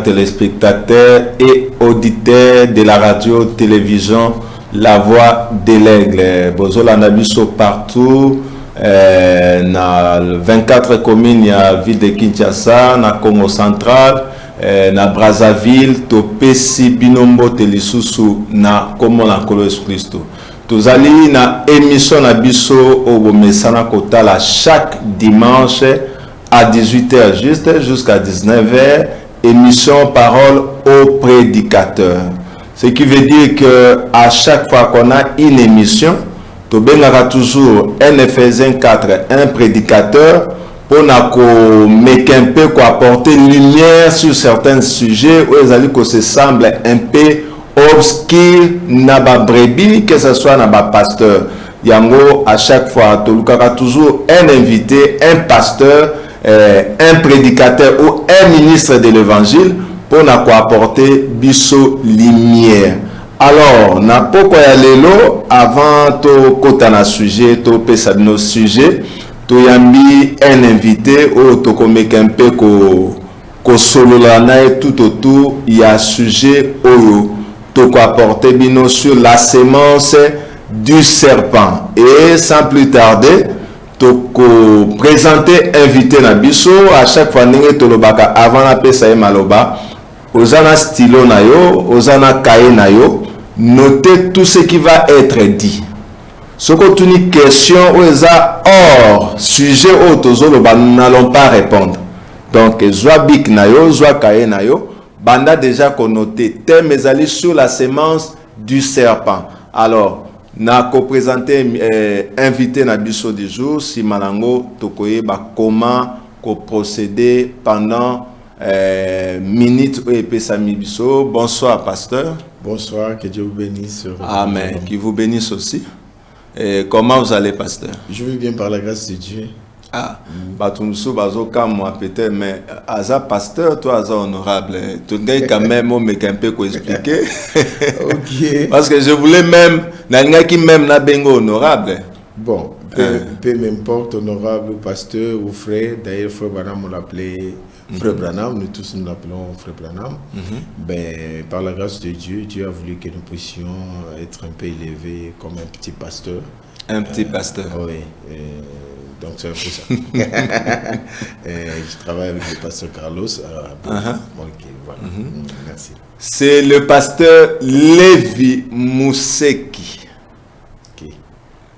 téléspectateurs et auditeurs de la radio-télévision La Voix de l'Aigle. Bozolanda biso partout, na 24 communes, il y a ville de Kinshasa, na Congo central, na Brazzaville, topesi binombo telisusu na Komo na Kolo Christo. Tozali na émission na biso obomesana kotala chaque dimanche à 18h juste jusqu'à 19h, émission Parole au prédicateur. Ce qui veut dire que à chaque fois qu'on a une émission, tu bengara toujours un Éphésiens 4, un prédicateur pour mettre un peu quoi apporter lumière sur certains sujets où ils allaient que se semble un peu obscur na ba brebis, que ce soit na ba pasteur. Yango à chaque fois tu as toujours un invité, un pasteur, un prédicateur ou un ministre de l'évangile pour apporter biso lumière. Alors, na poko ya lelo avant to kota na sujet to pesa no sujet to yambi un invité ou to komeka un peu ko solo la na tout autour il y a sujet oyo to ko apporter bino sur la sémence du serpent. Et sans plus tarder toko présenter invité na biso à chaque fois ndenge tolobaka avant la pesa maloba ozana stylo na yo ozana cahier na yo notez tout ce qui va être dit. Ce que tu une question ou eza hors sujet au tozoloba n'allons pas répondre. Donc zwa bic na yo zwa cahier na yo banda déjà connoté thème ezali sur la sémence du serpent. Alors na co-présenté invité na biso du jour si malango tokoye ba comment procéder pendant minute ou epesami biso. Bonsoir pasteur. Bonsoir, que Dieu vous bénisse. Amen, qui vous bénisse aussi. Comment vous allez pasteur? Je vais bien par la grâce de Dieu. Ah, batumso bazo comme moi peut-être mais aza pasteur toi aza honorable. Tu dois quand même me un peu expliquer. OK. Parce que je voulais même na qui même na bengo honorable. Bon, peu m'importe honorable pasteur ou frère. D'ailleurs frère Branham on l'appelait frère Branham, nous tous nous l'appelons frère Branham. Ben par la grâce de Dieu, Dieu a voulu que nous puissions être un peu élevés comme un petit pasteur. Un petit pasteur. Oui. Donc c'est un peu ça. Je travaille avec le pasteur Carlos. Ok, voilà. Merci. C'est le pasteur Lévi Museki. Okay.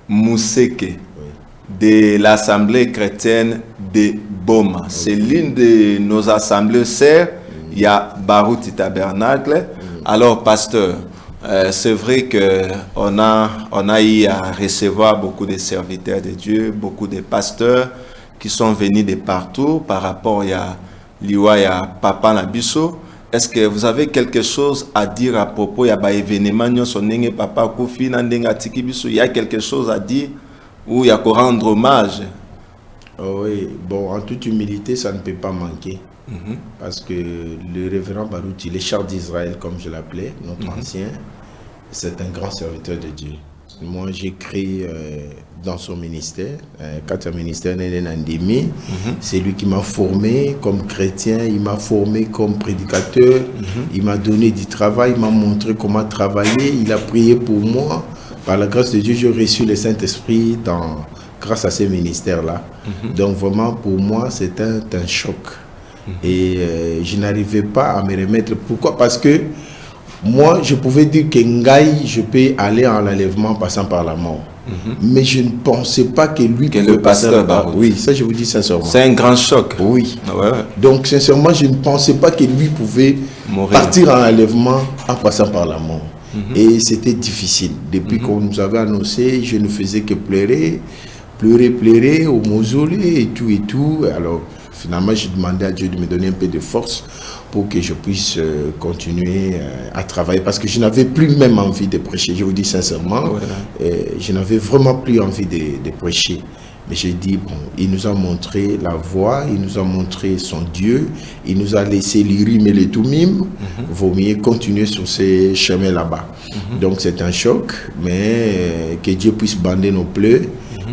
Museki. De l'Assemblée chrétienne de Boma. C'est l'une de nos assemblées sœurs. Il y a Barouti Tabernacle. Alors, pasteur, c'est vrai qu'on a eu à recevoir beaucoup de serviteurs de Dieu, beaucoup de pasteurs qui sont venus de partout par rapport à l'Iwa Papa Nabiso. Est-ce que vous avez quelque chose à dire à propos de l'événement Papa Kofi il y a quelque chose à dire ou il y a qu'à rendre hommage? Oui, bon, en toute humilité, ça ne peut pas manquer. Parce que le révérend Barouti, le char d'Israël, comme je l'appelais, notre ancien, c'est un grand serviteur de Dieu. Moi, j'écris dans son ministère, quand un ministère n'est Nandemi, c'est lui qui m'a formé comme chrétien, il m'a formé comme prédicateur, il m'a donné du travail, il m'a montré comment travailler, il a prié pour moi. Par la grâce de Dieu, j'ai reçu le Saint-Esprit grâce à ces ministères-là. Donc vraiment, pour moi, c'est un choc. Et je n'arrivais pas à me remettre. Pourquoi? Parce que moi, je pouvais dire que Ngaï, je peux aller en enlèvement passant par la mort. Mais je ne pensais pas que lui... Que le pasteur Barouti. Oui, ça je vous dis sincèrement. C'est un grand choc. Oui. Ouais. Donc sincèrement, je ne pensais pas que lui pouvait partir en enlèvement en passant par la mort. Et c'était difficile. Depuis qu'on nous avait annoncé, je ne faisais que pleurer au mausolée et tout. Alors finalement, j'ai demandé à Dieu de me donner un peu de force pour que je puisse continuer à travailler. Parce que je n'avais plus même envie de prêcher, je vous dis sincèrement. Je n'avais vraiment plus envie de prêcher. Mais j'ai dit, bon, il nous a montré la voie, il nous a montré son Dieu, il nous a laissé l'Urim et le Tumim. Vaut mieux continuer sur ces chemins là-bas. Donc c'est un choc, mais que Dieu puisse bander nos pleurs,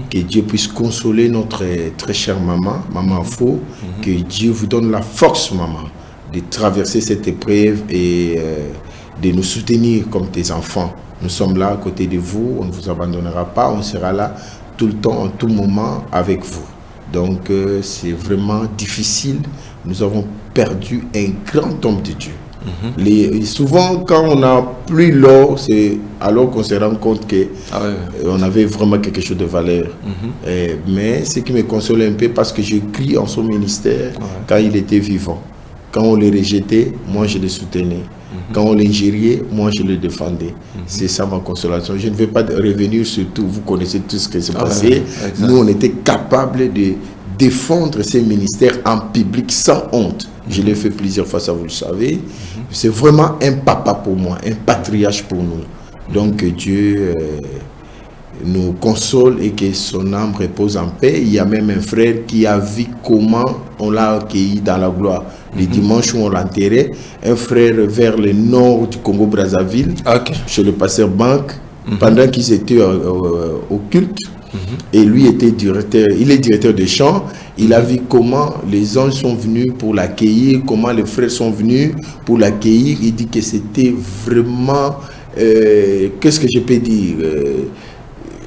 que Dieu puisse consoler notre très chère maman, Maman Faux, que Dieu vous donne la force, maman, de traverser cette épreuve et de nous soutenir comme tes enfants. Nous sommes là à côté de vous, on ne vous abandonnera pas, on sera là tout le temps, en tout moment avec vous. Donc c'est vraiment difficile. Nous avons perdu un grand homme de Dieu. Souvent, quand on n'a plus l'or, c'est alors qu'on se rend compte qu'on avait vraiment quelque chose de valeur. Mais ce qui me console un peu, parce que je crie en son ministère quand il était vivant. Quand on le rejetait, moi je le soutenais. Quand on l'injuriait, moi je le défendais. C'est ça ma consolation. Je ne vais pas revenir sur tout. Vous connaissez tout ce qui s'est passé. Nous, on était capables de défendre ces ministères en public sans honte. Je l'ai fait plusieurs fois, ça vous le savez. C'est vraiment un papa pour moi, un patriarche pour nous. Donc que Dieu nous console et que son âme repose en paix. Il y a même un frère qui a vu comment on l'a accueilli dans la gloire. Le dimanche où on l'enterrait, un frère vers le nord du Congo-Brazzaville, chez le pasteur Bank, pendant qu'ils étaient au culte. Et lui était directeur, il est directeur de chant. Il a vu comment les anges sont venus pour l'accueillir, comment les frères sont venus pour l'accueillir. Il dit que c'était vraiment, qu'est-ce que je peux dire,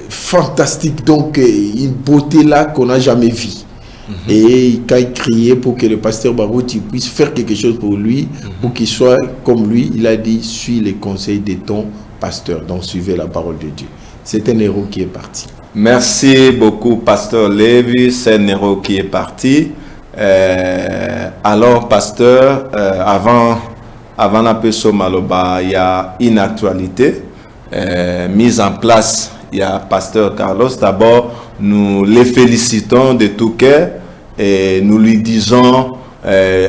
fantastique. Donc une beauté là qu'on n'a jamais vue. Et quand il criait pour que le pasteur Barouti puisse faire quelque chose pour lui, pour qu'il soit comme lui, il a dit: suis les conseils de ton pasteur, donc suivez la parole de Dieu. C'est un héros qui est parti. Merci beaucoup, pasteur Lévi. C'est un héros qui est parti. Alors, pasteur, avant la personne Maloba, il y a une actualité mise en place. Il y a pasteur Carlos. D'abord, nous les félicitons de tout cœur et nous lui disons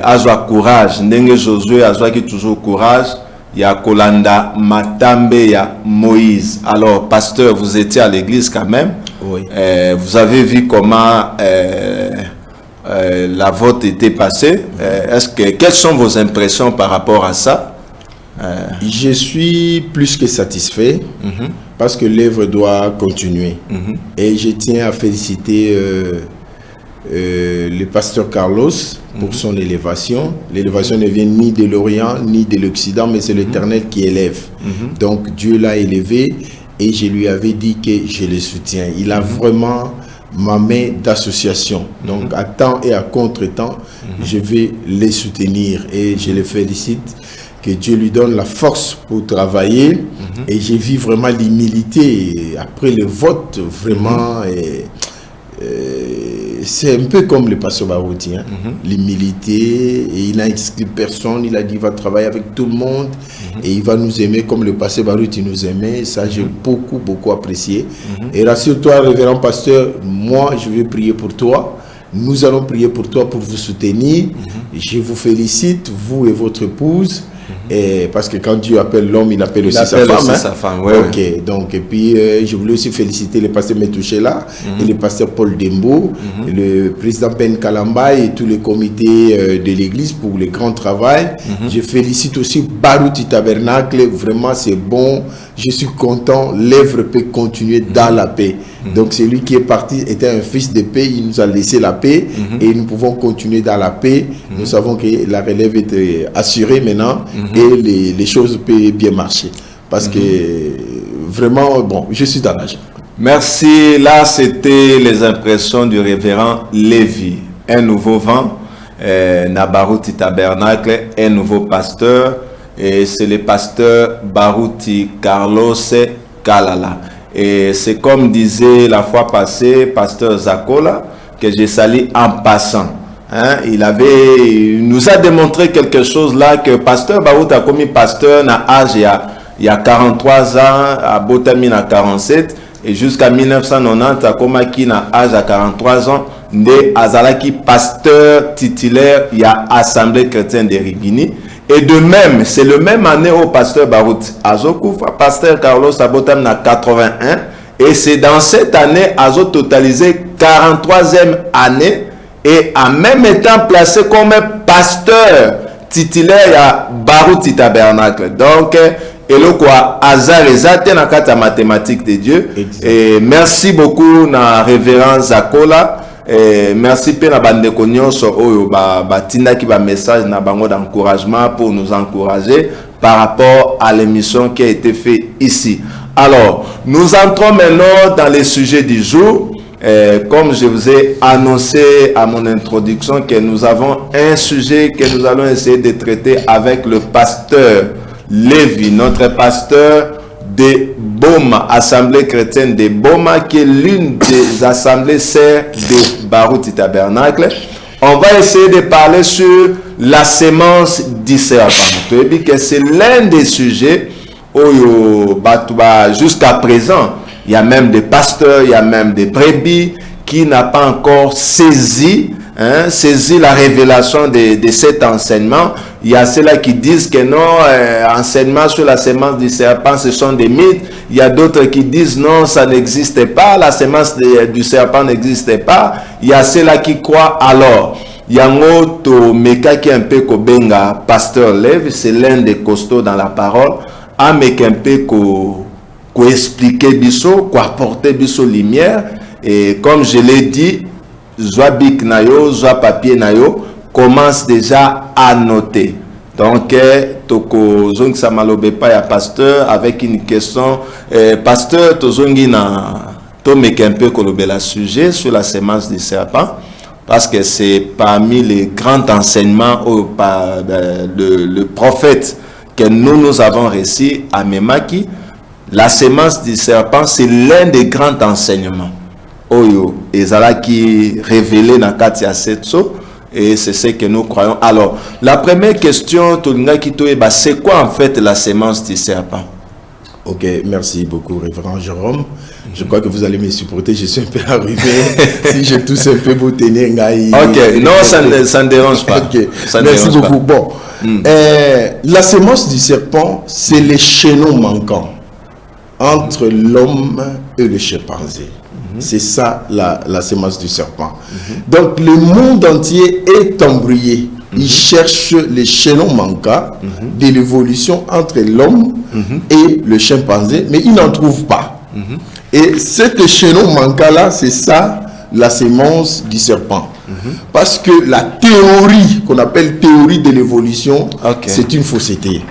Azwa courage. Ndenge Josué, Azwa qui toujours courage. Il y a Kolanda Matambe, il y a Moïse. Alors, pasteur, vous étiez à l'église quand même. Oui. Vous avez vu comment la vote était passée. Quelles sont vos impressions par rapport à ça? Je suis plus que satisfait parce que l'œuvre doit continuer. Et je tiens à féliciter le pasteur Carlos pour son élévation. L'élévation ne vient ni de l'Orient ni de l'Occident, mais c'est l'Éternel qui élève. Donc Dieu l'a élevé et je lui avais dit que je le soutiens. Il a vraiment ma main d'association. Donc à temps et à contre-temps, je vais les soutenir et je les félicite. Que Dieu lui donne la force pour travailler. Et j'ai vu vraiment l'humilité après le vote, vraiment. C'est un peu comme le pasteur Barouti, hein? L'humilité, et il n'a exclu personne, il a dit il va travailler avec tout le monde et il va nous aimer comme le pasteur Barouti nous aimait. Ça, j'ai beaucoup apprécié. Et rassure-toi, révérend pasteur, moi je vais prier pour toi. Nous allons prier pour toi, pour vous soutenir. Je vous félicite, vous et votre épouse. Et parce que quand Dieu appelle l'homme, il appelle aussi sa femme. Sa femme, donc, et puis je voulais aussi féliciter le pasteur Metouchela et le pasteur Paul Dembo, le président Ben Kalamba et tous les comités de l'église pour le grand travail. Je félicite aussi Barouti Tabernacle, vraiment c'est bon, je suis content, l'œuvre peut continuer dans la paix. Donc celui qui est parti était un fils de paix, il nous a laissé la paix et nous pouvons continuer dans la paix. Nous savons que la relève est assurée maintenant et les choses peuvent bien marcher. Parce que vraiment, bon, je suis dans la joie. Merci. Là, c'était les impressions du révérend Lévi. Un nouveau vent, Nabarouti Tabernacle, un nouveau pasteur. Et c'est le pasteur Barouti Carlos Kalala. Et c'est comme disait la fois passée, pasteur Zakola, que j'ai sali en passant. Hein? Il nous a démontré quelque chose là, que pasteur Barouti a commis pasteur na âge il y a 43 ans, à Botamine à 47, et jusqu'à 1990, à Komaki na âge à 43 ans, de Azalaki pasteur titulaire, il y a Assemblée chrétienne de Rigini. Et de même, c'est le même année au pasteur Barouti. Azokoufa, pasteur Carlos Abotam na 81. Et c'est dans cette année, Azo totalisé 43e année. Et en même temps placé comme pasteur titulaire à Barouti Tabernacle. Donc, et le quoi, hasard exact dans la mathématique de Dieu. Et merci beaucoup, na révérend Zakola. merci pour la bande de cognos oyo batinda qui ba message na bango d'encouragement pour nous encourager par rapport à l'émission qui a été faite ici. Alors, nous entrons maintenant dans les sujets du jour. Comme je vous ai annoncé à mon introduction que nous avons un sujet que nous allons essayer de traiter avec le pasteur Lévi, notre pasteur de Boma, Assemblée chrétienne de Boma, qui est l'une des assemblées sœurs de Baruti Tabernacle. On va essayer de parler sur la sémence du serpent. C'est l'un des sujets où jusqu'à présent, il y a même des pasteurs, il y a même des brebis qui n'ont pas encore saisi la révélation de cet enseignement. Il y a ceux-là qui disent que non, enseignement sur la sémence du serpent, ce sont des mythes. Il y a d'autres qui disent non, ça n'existe pas, la sémence du serpent n'existe pas. Il y a ceux-là qui croient alors. Il y a un autre meka qui est un peu kobenga, pasteur Lev, c'est l'un des costauds dans la parole, un meka un peu ko expliquer biso, ko apporter biso lumière. Et comme je l'ai dit, Zoa Bic Nayo, Zoa Papier Nayo, commence déjà à noter. Donc, Toko Zong Samalobe pa ya pasteur avec une question. Pasteur, Tozongi na Tomeke un peu kolobela sujet sur la sémence du serpent, parce que c'est parmi les grands enseignements le prophète que nous avons reçu à Memaki. La sémence du serpent, c'est l'un des grands enseignements. Oyo, ezala qui révélé dans Katia Setso, et c'est ce que nous croyons. Alors, la première question, c'est quoi en fait la sémence du serpent? Ok, merci beaucoup, révérend Jérôme. Je crois que vous allez me supporter, je suis un peu arrivé. Si je tousse un peu, vous tenez. Ok, non, ça ne dérange pas. Okay. Ça merci dérange beaucoup. Pas. Bon, la sémence du serpent, c'est les chaînons manquants entre l'homme et le chimpanzé. C'est ça la sémence du serpent. Donc le monde entier est embrouillé. Il cherche les chaînons manquants de l'évolution entre l'homme et le chimpanzé, mais il n'en trouve pas. Et cette chaînon manquant-là, c'est ça la sémence du serpent. Parce que la théorie qu'on appelle théorie de l'évolution, c'est une fausseté.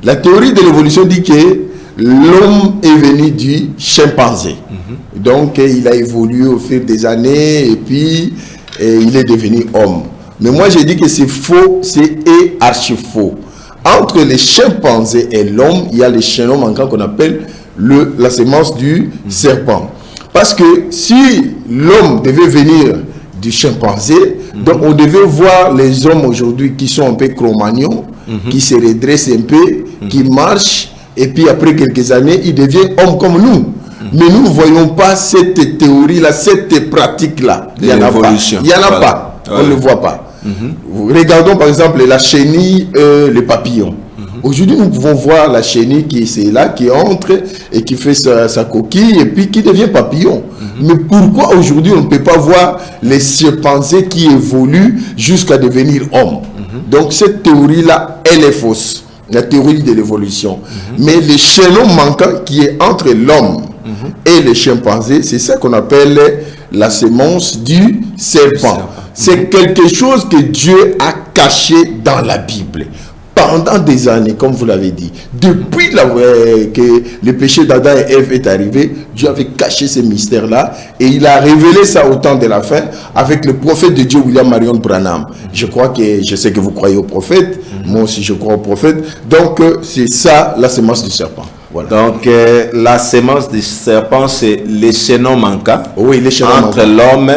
La théorie de l'évolution dit que l'homme est venu du chimpanzé. Donc, il a évolué au fil des années et puis il est devenu homme. Mais moi, j'ai dit que c'est faux, c'est archi faux. Entre les chimpanzés et l'homme, il y a les chaînons manquants qu'on appelle la sémence du serpent. Parce que si l'homme devait venir du chimpanzé, donc on devait voir les hommes aujourd'hui qui sont un peu cro-magnons, qui se redressent un peu, qui marchent, et puis après quelques années, ils deviennent hommes comme nous. Mais nous ne voyons pas cette théorie-là, cette pratique-là. Il n'y en a pas. Il n'y en a pas. On ne le voit pas. Regardons par exemple la chenille, le papillon. Aujourd'hui, nous pouvons voir la chenille qui est là, qui entre et qui fait sa coquille et puis qui devient papillon. Mais pourquoi aujourd'hui on ne peut pas voir les chimpanzés qui évoluent jusqu'à devenir hommes? Donc cette théorie-là, elle est fausse. La théorie de l'évolution. Mais les chaînons manquants qui est entre l'homme et les chimpanzés, c'est ça qu'on appelle la sémence du serpent. C'est quelque chose que Dieu a caché dans la Bible. Pendant des années, comme vous l'avez dit, depuis que le péché d'Adam et Ève est arrivé, Dieu avait caché ce mystère-là et il a révélé ça au temps de la fin avec le prophète de Dieu, William Marion Branham. Je sais que vous croyez au prophète, moi aussi je crois au prophète. Donc c'est ça la sémence du serpent. Voilà. Donc la sémence du serpent, c'est les chaînons manquants entre l'homme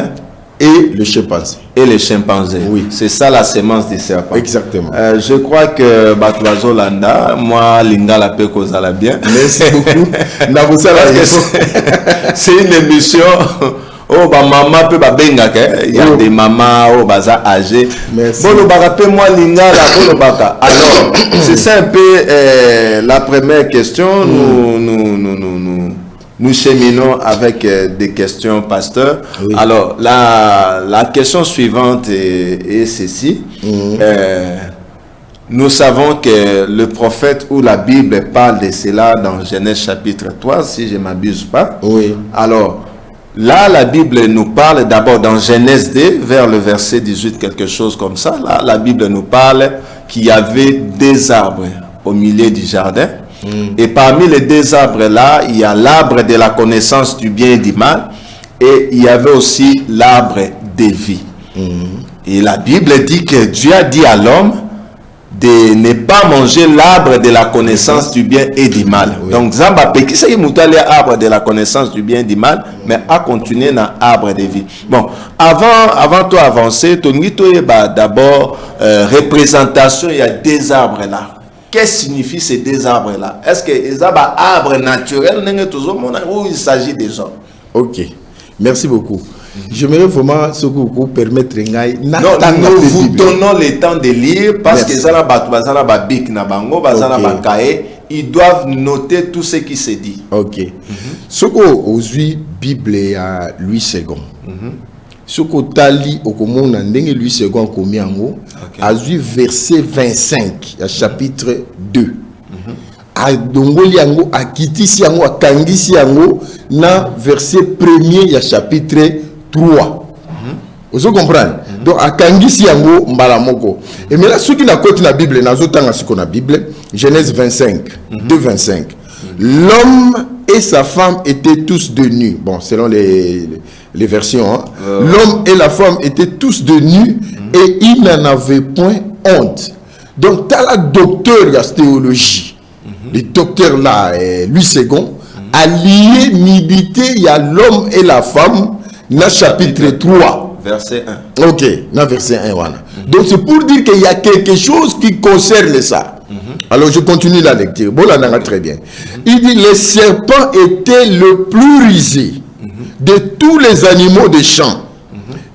et le chimpanzé. Et les chimpanzés. Oui. C'est ça la sémence du serpent. Exactement. Je crois que Batouazo Landa, moi, Linga la peut causer la bien. Merci beaucoup. C'est une émission. Oh, bah, maman peut benga ke. Il y a des mamans, oh, baza âgées. Merci. Bon, moi, Linga la bolobaka. Alors, c'est ça un peu la première question. Nous cheminons avec des questions, pasteur. Oui. Alors, la question suivante est ceci. Nous savons que le prophète ou la Bible parle de cela dans Genèse chapitre 3, si je ne m'abuse pas. Oui. Alors, Là, la Bible nous parle d'abord dans Genèse 2, vers le verset 18, quelque chose comme ça. Là, la Bible nous parle qu'il y avait des arbres au milieu du jardin. Et parmi les deux arbres-là, il y a l'arbre de la connaissance du bien et du mal. Et il y avait aussi l'arbre de vie. Et la Bible dit que Dieu a dit à l'homme de ne pas manger l'arbre de la connaissance du bien et du mal. Donc, Zamba Peki, c'est l'arbre de la connaissance du bien et du mal, mais a continué dans l'arbre de vie. Bon, avant toi avancer, tu as d'abord représentation, il y a des arbres là. Qu'est-ce que signifient ces deux arbres-là? Est-ce que les arbres naturels ou il s'agit des hommes? Ok, merci beaucoup. J'aimerais vraiment ce que vous permettre. Non, nous vous donnons le temps de lire parce que ils doivent noter tout ce qui se dit. Ok. Ce que vous avez Bible à Louis II. Ce que tu as lu au Commun, Louis II a vu verset 25, chapitre 2. A dongoli yango a kitisi yango a kangisi yango na verset 1er chapitre 3. Vous comprenez? Donc a kangisi yango mbala moko. Et mais là ce qui na côté na Bible na zotanga siko na Bible, Genèse 25, 2:25. L'homme et sa femme étaient tous de nus. Bon, selon les versions, hein. L'homme et la femme étaient tous de nus et ils n'en avaient point honte. Donc, tu as la docteur de théologie. Le docteur là, Louis II, a lié nudité, il y a l'homme et la femme, dans chapitre 3. Verset 1. Ok, dans verset 1. Voilà. Donc, c'est pour dire qu'il y a quelque chose qui concerne ça. Alors, je continue la lecture. Bon, là, on a très bien. Il dit, le serpent était le plus rusé de tous les animaux des champs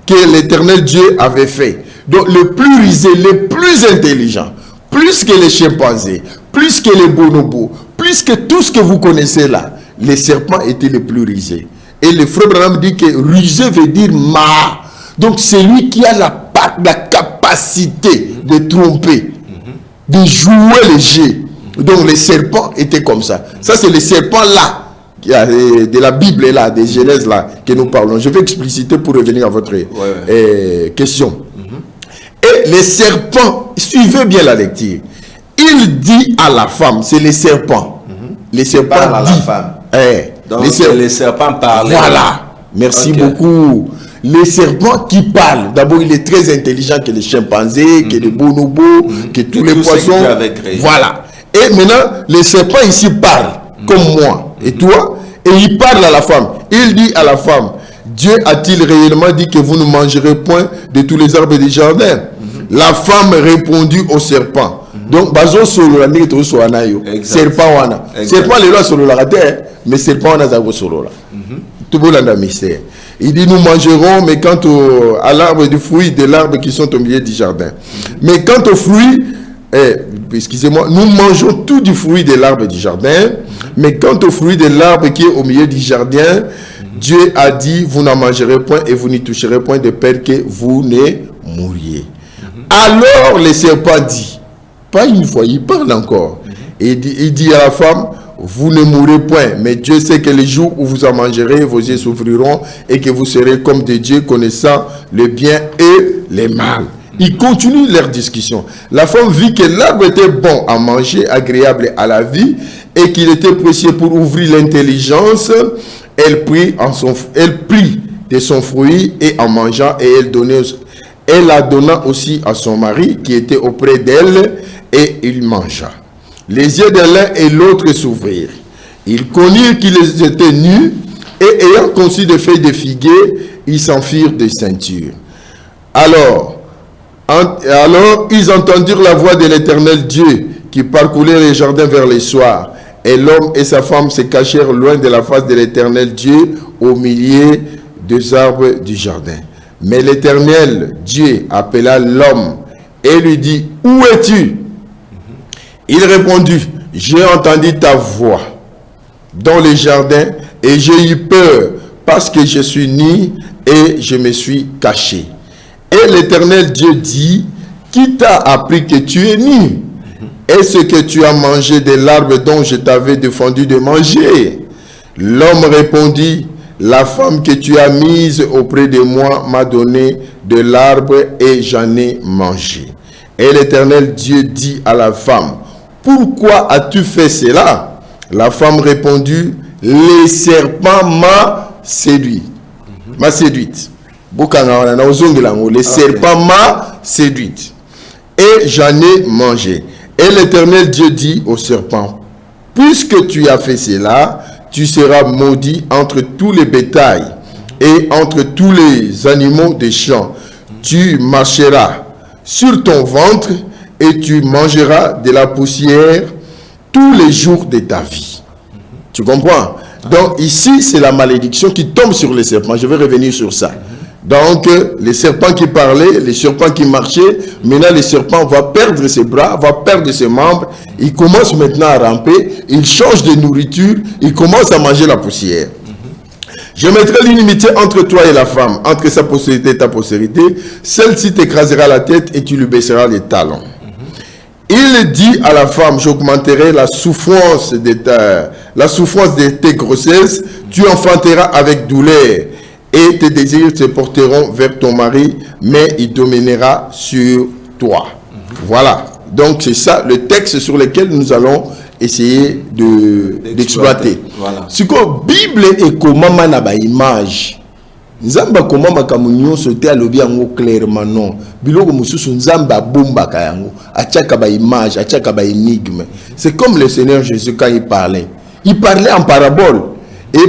que l'Éternel Dieu avait fait. Donc, le plus rusé, le plus intelligent, plus que les chimpanzés, plus que les bonobos, plus que tout ce que vous connaissez là, les serpents étaient les plus rusés. Et le frère Branham dit que rusé veut dire ma. Donc, c'est lui qui a la capacité de tromper, de jouer les jeux. Donc, les serpents étaient comme ça. Ça, c'est les serpents là, de la Bible là, des Genèse là, que nous parlons. Je vais expliciter pour revenir à votre question. Et les serpents, suivez bien la lecture. Il dit à la femme, c'est les serpents. Les serpents à la femme. Donc les serpents parlent. Voilà. Merci beaucoup. Les serpents qui parlent. D'abord, il est très intelligent que les chimpanzés, que les bonobos, que tous les poissons. Voilà. Et maintenant, les serpents ici parlent, comme moi et toi. Et il parle à la femme. Il dit à la femme, Dieu a-t-il réellement dit que vous ne mangerez point de tous les arbres du jardin? La femme répondit au serpent. Donc, bazo solo la nito so anayo. Serpent wana. Serpent le loi solo la terre, mais serpent wana zago solo la. Tout beau là mystère. Il dit nous mangerons, mais quant à l'arbre du fruit de l'arbre qui sont au milieu du jardin. Mais quant au fruit, excusez-moi, nous mangeons tout du fruit de l'arbre du jardin, mais quant au fruit de l'arbre qui est au milieu du jardin, Dieu a dit vous n'en mangerez point et vous n'y toucherez point de peur que vous ne mouriez. Alors le serpent dit, pas une fois, il parle encore. Et il dit à la femme, vous ne mourrez point, mais Dieu sait que les jours où vous en mangerez, vos yeux s'ouvriront et que vous serez comme des dieux connaissant le bien et le mal. Ils continuent leur discussion. La femme vit que l'arbre était bon à manger, agréable à la vie et qu'il était précieux pour ouvrir l'intelligence. Elle prit de son fruit et en mangeant et elle la donna aussi à son mari qui était auprès d'elle et il mangea. Les yeux de l'un et l'autre s'ouvrirent. Ils connurent qu'ils étaient nus et ayant conçu des feuilles de figuier, ils s'en firent des ceintures. Alors, ils entendirent la voix de l'Éternel Dieu qui parcourait les jardins vers le soir. Et l'homme et sa femme se cachèrent loin de la face de l'Éternel Dieu au milieu des arbres du jardin. Mais l'Éternel Dieu appela l'homme et lui dit, où es-tu? Il répondit, j'ai entendu ta voix dans le jardin et j'ai eu peur parce que je suis nu et je me suis caché. Et l'Éternel Dieu dit, qui t'a appris que tu es nu? Est-ce que tu as mangé de l'arbre dont je t'avais défendu de manger? L'homme répondit, la femme que tu as mise auprès de moi m'a donné de l'arbre et j'en ai mangé. Et l'Éternel Dieu dit à la femme, pourquoi as-tu fait cela? La femme répondit, le serpent m'a séduit. M'a séduite. Le serpent m'a séduite. Et j'en ai mangé. Et l'Éternel Dieu dit au serpent, puisque tu as fait cela, tu seras maudit entre tous les bétails et entre tous les animaux des champs. Tu marcheras sur ton ventre et tu mangeras de la poussière tous les jours de ta vie. Tu comprends? Donc ici, c'est la malédiction qui tombe sur les serpents. Je vais revenir sur ça. Donc, les serpents qui parlaient, les serpents qui marchaient, maintenant le serpent va perdre ses bras, va perdre ses membres. Il commence maintenant à ramper, il change de nourriture, il commence à manger la poussière. Je mettrai l'inimité entre toi et la femme, entre sa postérité et ta postérité. Celle-ci t'écrasera la tête et tu lui baisseras les talons. Il dit à la femme, j'augmenterai la souffrance de tes grossesses, tu enfanteras avec douleur, et tes désirs se porteront vers ton mari, mais il dominera sur toi. Voilà. Donc c'est ça le texte sur lequel nous allons essayer d'exploiter. Voilà. Ce que la Bible est comme une image. Nzamba koma makamunyo sote alobi yango clairement non. Biloko mususu nzamba bomba kayango. Achaka ba image, achaka ba énigme. C'est comme le Seigneur Jésus quand il parlait. Il parlait en parabole. Et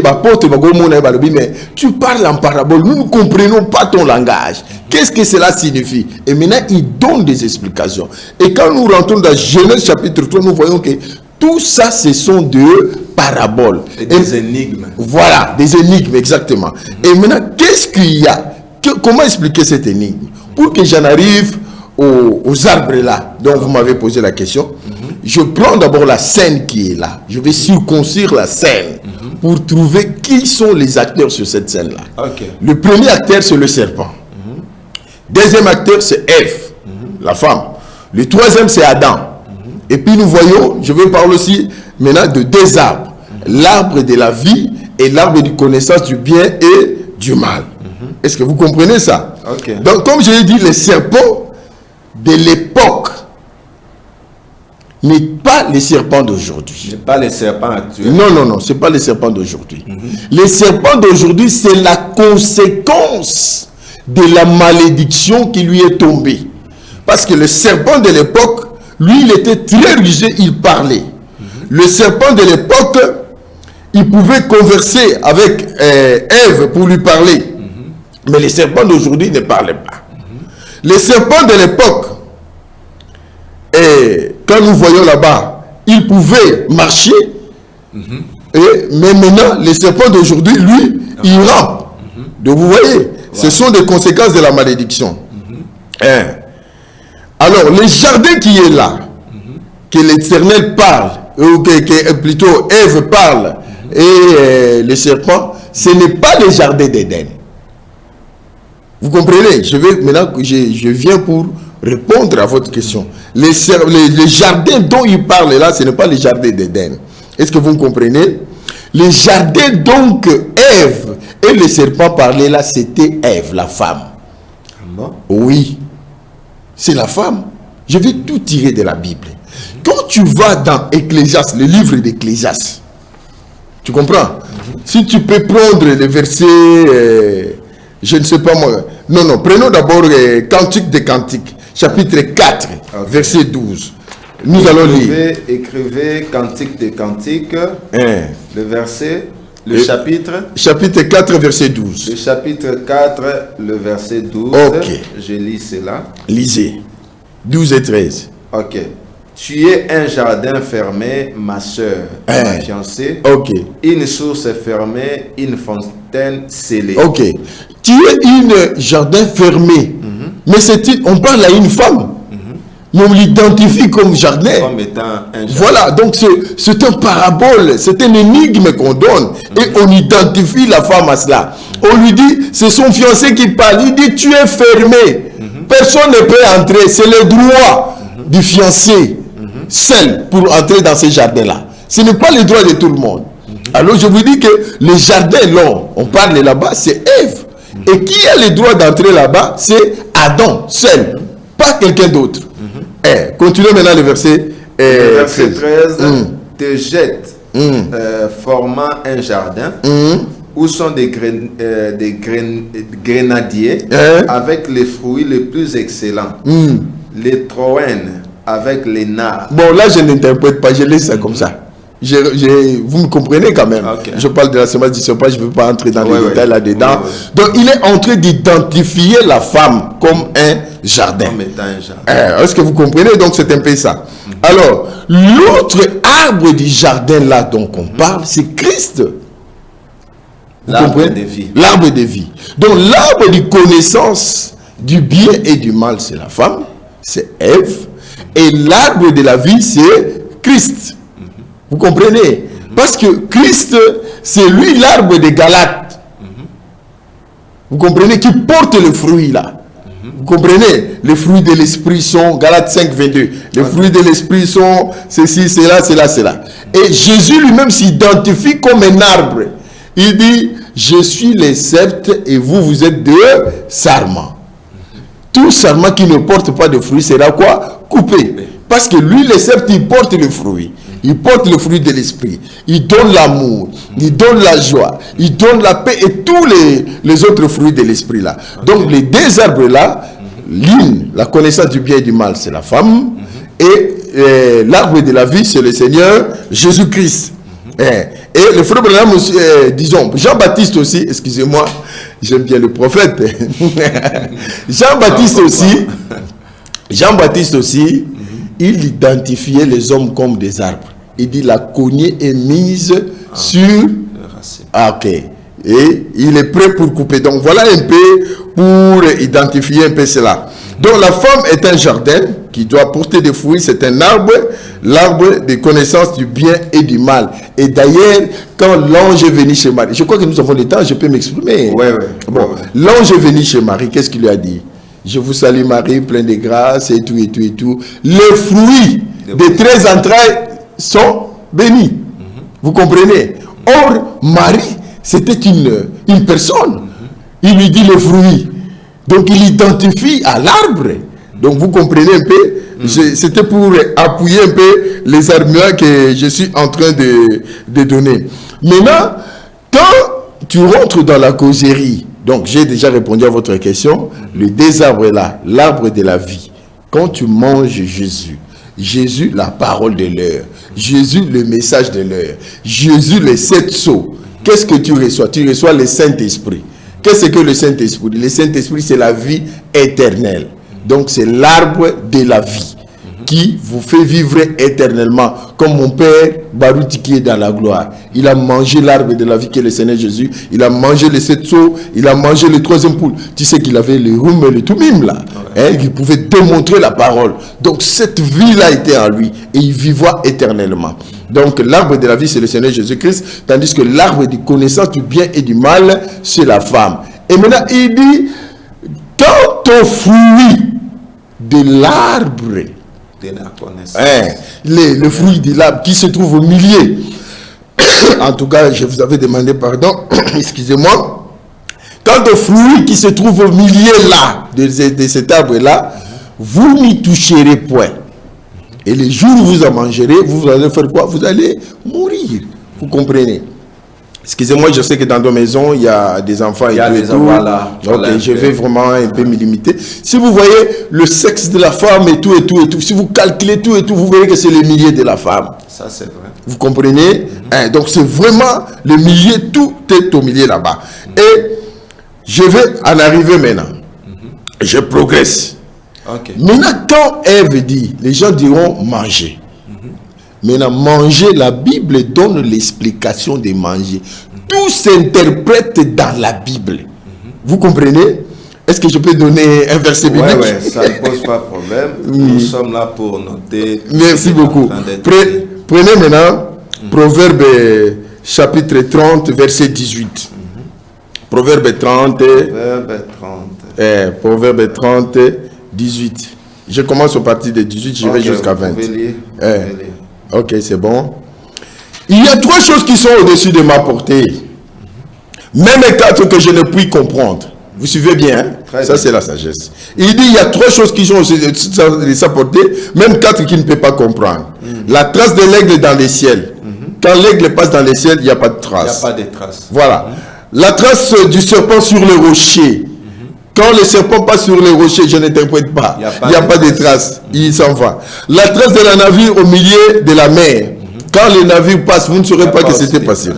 mais tu parles en parabole, nous ne comprenons pas ton langage. Qu'est-ce que cela signifie? Et maintenant, il donne des explications. Et quand nous rentrons dans Genèse chapitre 3, nous voyons que tout ça, ce sont des paraboles. Et des énigmes. Voilà, des énigmes, exactement. Et maintenant, qu'est-ce qu'il y a? Comment expliquer cette énigme? Pour que j'en arrive aux arbres là, dont vous m'avez posé la question, je prends d'abord la scène qui est là. Je vais circoncire la scène pour trouver qui sont les acteurs sur cette scène-là. Okay. Le premier acteur, c'est le serpent. Deuxième acteur, c'est Ève, la femme. Le troisième, c'est Adam. Et puis nous voyons, je vais parler aussi maintenant de deux arbres. L'arbre de la vie et l'arbre de connaissance du bien et du mal. Est-ce que vous comprenez ça? Okay. Donc, comme je l'ai dit, les serpents de l'époque n'est pas les serpents d'aujourd'hui. Ce n'est pas les serpents actuels. Non, non, non, ce n'est pas les serpents d'aujourd'hui. Les serpents d'aujourd'hui, c'est la conséquence de la malédiction qui lui est tombée. Parce que le serpent de l'époque, lui, il était très rusé, il parlait. Le serpent de l'époque, il pouvait converser avec Ève pour lui parler. Mais les serpents d'aujourd'hui ne parlaient pas. Les serpents de l'époque, et quand nous voyons là-bas, ils pouvaient marcher. Mais maintenant, les serpents d'aujourd'hui, lui, il rampe. Donc vous voyez, ce sont des conséquences de la malédiction. Alors, le jardin qui est là, que l'Éternel parle, ou que plutôt Ève parle, et les serpents, ce n'est pas le jardin d'Éden. Vous comprenez? Maintenant, je viens pour répondre à votre question. Les jardins dont il parle là, ce n'est pas le jardin d'Éden. Est-ce que vous comprenez? Les jardins donc Ève et le serpent parlaient là, c'était Ève, la femme. Bon. Oui, c'est la femme. Je vais tout tirer de la Bible. Quand tu vas dans Ecclésiaste, le livre d'Ecclésiaste, tu comprends? Si tu peux prendre le verset, je ne sais pas moi. Non, non, prenons d'abord Cantique des Cantiques, chapitre 4, verset 12. Nous allons lire. Écrivez Cantique des Cantiques, le verset, chapitre. Chapitre 4, verset 12. Le chapitre 4, le verset 12. Ok. Je lis cela. Lisez. 12 et 13. Ok. Tu es un jardin fermé, ma soeur, ma fiancée. Ok. Une source fermée, une fontaine scellée. Ok. Tu es un jardin fermé. Mais on parle à une femme. Mais on l'identifie comme jardin. Comme étant un jardin. Voilà, donc c'est un parabole, c'est un énigme qu'on donne. Et on identifie la femme à cela. On lui dit, c'est son fiancé qui parle. Il dit, tu es fermé. Personne ne peut entrer. C'est le droit du fiancé seul pour entrer dans ce jardin-là. Ce n'est pas le droit de tout le monde. Alors je vous dis que le jardin, là, on parle là-bas, c'est Ève. Et qui a le droit d'entrer là-bas? C'est Adam seul, pas quelqu'un d'autre. Continuez maintenant le verset. Le verset 13 te jette, formant un jardin où sont des grenadiers avec les fruits les plus excellents, les troènes avec les nards. Bon, là, je n'interprète pas, je laisse ça comme ça. Vous me comprenez quand même. Okay. Je parle de la semence du pas, je ne veux pas entrer dans les détails là-dedans. Donc, il est en train d'identifier la femme comme un jardin. Comme étant un jardin. Est-ce que vous comprenez? Donc, c'est un peu ça. Alors, l'autre arbre du jardin là dont on parle, c'est Christ. L'arbre de vie. L'arbre de vie. Donc, l'arbre de connaissance du bien et du mal, c'est la femme, c'est Ève. Et l'arbre de la vie, c'est Christ. Vous comprenez? Parce que Christ, c'est lui l'arbre de Galates. Vous comprenez? Qui porte le fruit là. Vous comprenez? Les fruits de l'esprit sont, Galates 5, 22. Les fruits de l'esprit sont ceci, cela, cela, cela. Et Jésus lui-même s'identifie comme un arbre. Il dit, je suis les sceptres et vous, vous êtes des sarments. Tout sarment qui ne porte pas de fruits sera quoi? Coupé. Parce que lui, les sceptres, il porte le fruit. Il porte le fruit de l'esprit. Il donne l'amour. Il donne la joie. Il donne la paix et tous les autres fruits de l'esprit là. Donc les deux arbres là, l'une, la connaissance du bien et du mal, c'est la femme. Et l'arbre de la vie, c'est le Seigneur Jésus-Christ. Et le frère Branham aussi, disons, Jean-Baptiste aussi, excusez-moi, j'aime bien le prophète. Jean-Baptiste aussi, il identifiait les hommes comme des arbres. Il dit la cognée est mise sur... ok. Et il est prêt pour couper. Donc voilà un peu pour identifier un peu cela. Donc la femme est un jardin qui doit porter des fruits. C'est un arbre, l'arbre des connaissances du bien et du mal. Et d'ailleurs, quand l'ange est venu chez Marie, je crois que nous avons le temps, je peux m'exprimer. Bon, l'ange est venu chez Marie, qu'est-ce qu'il lui a dit? Je vous salue Marie, pleine de grâce, et tout, et tout, et tout. Les fruits des 13 entrailles sont bénis. Vous comprenez? Or, Marie, c'était une personne. Il lui dit les fruits. Donc, il identifie à l'arbre. Donc, vous comprenez un peu? C'était pour appuyer un peu les arguments que je suis en train de donner. Maintenant, quand tu rentres dans la causerie, donc j'ai déjà répondu à votre question, le deux arbres là, l'arbre de la vie. Quand tu manges Jésus, Jésus la parole de l'heure, Jésus le message de l'heure, Jésus les 7 sceaux, qu'est-ce que tu reçois? Tu reçois le Saint-Esprit. Qu'est-ce que le Saint-Esprit? Le Saint-Esprit, c'est la vie éternelle. Donc, c'est l'arbre de la vie qui vous fait vivre éternellement. Comme mon père Barouti qui est dans la gloire. Il a mangé l'arbre de la vie qui est le Seigneur Jésus. Il a mangé les 7 sceaux. Il a mangé le 3e poule. Tu sais qu'il avait le rhume et le toumim là. Il pouvait démontrer la parole. Donc, cette vie-là était en lui. Et il vivra éternellement. Donc, l'arbre de la vie, c'est le Seigneur Jésus-Christ. Tandis que l'arbre de connaissance du bien et du mal, c'est la femme. Et maintenant, il dit, quant au fruit de l'arbre, le fruit de l'arbre qui se trouve au milieu. En tout cas, je vous avais demandé pardon, excusez-moi. Quant au fruit qui se trouve au milieu là, de cet arbre-là, vous n'y toucherez point. Et les jours où vous en mangerez, vous allez faire quoi? Vous allez mourir. Vous comprenez? Excusez-moi, je sais que dans nos maisons, il y a des enfants et tout. Là. Donc, je vais vraiment un peu me limiter. Si vous voyez le sexe de la femme et tout, si vous calculez tout et tout, vous verrez que c'est le milieu de la femme. Ça, c'est vrai. Vous comprenez? Donc, c'est vraiment le milieu, tout est au milieu là-bas. Et je vais en arriver maintenant. Je progresse. Maintenant, quand Ève dit, les gens diront manger. Maintenant, manger, la Bible donne l'explication de manger. Tout s'interprète dans la Bible. Vous comprenez? Est-ce que je peux donner un verset biblique? Oui, ça ne pose pas de problème. Nous sommes là pour noter. Merci beaucoup. Prenez maintenant Proverbe chapitre 30, verset 18. Proverbe 30. Proverbe 30, 18. Je commence au partir de 18, je vais jusqu'à 20. Ok, c'est bon. Il y a 3 choses qui sont au-dessus de ma portée. Même 4 que je ne puis comprendre. Vous suivez bien, hein? Ça c'est la sagesse. Il dit il y a 3 choses qui sont au-dessus de sa portée, même 4 qui ne peut pas comprendre. La trace de l'aigle dans les ciels. Quand l'aigle passe dans les ciels, il n'y a pas de trace. Il n'y a pas de trace. Voilà. La trace du serpent sur le rocher. Quand le serpent passe sur le rocher, je n'interprète pas. Il n'y a pas de trace. Il s'en va. La trace de la navire au milieu de la mer. Quand le navire passe, vous ne saurez pas que c'était passé.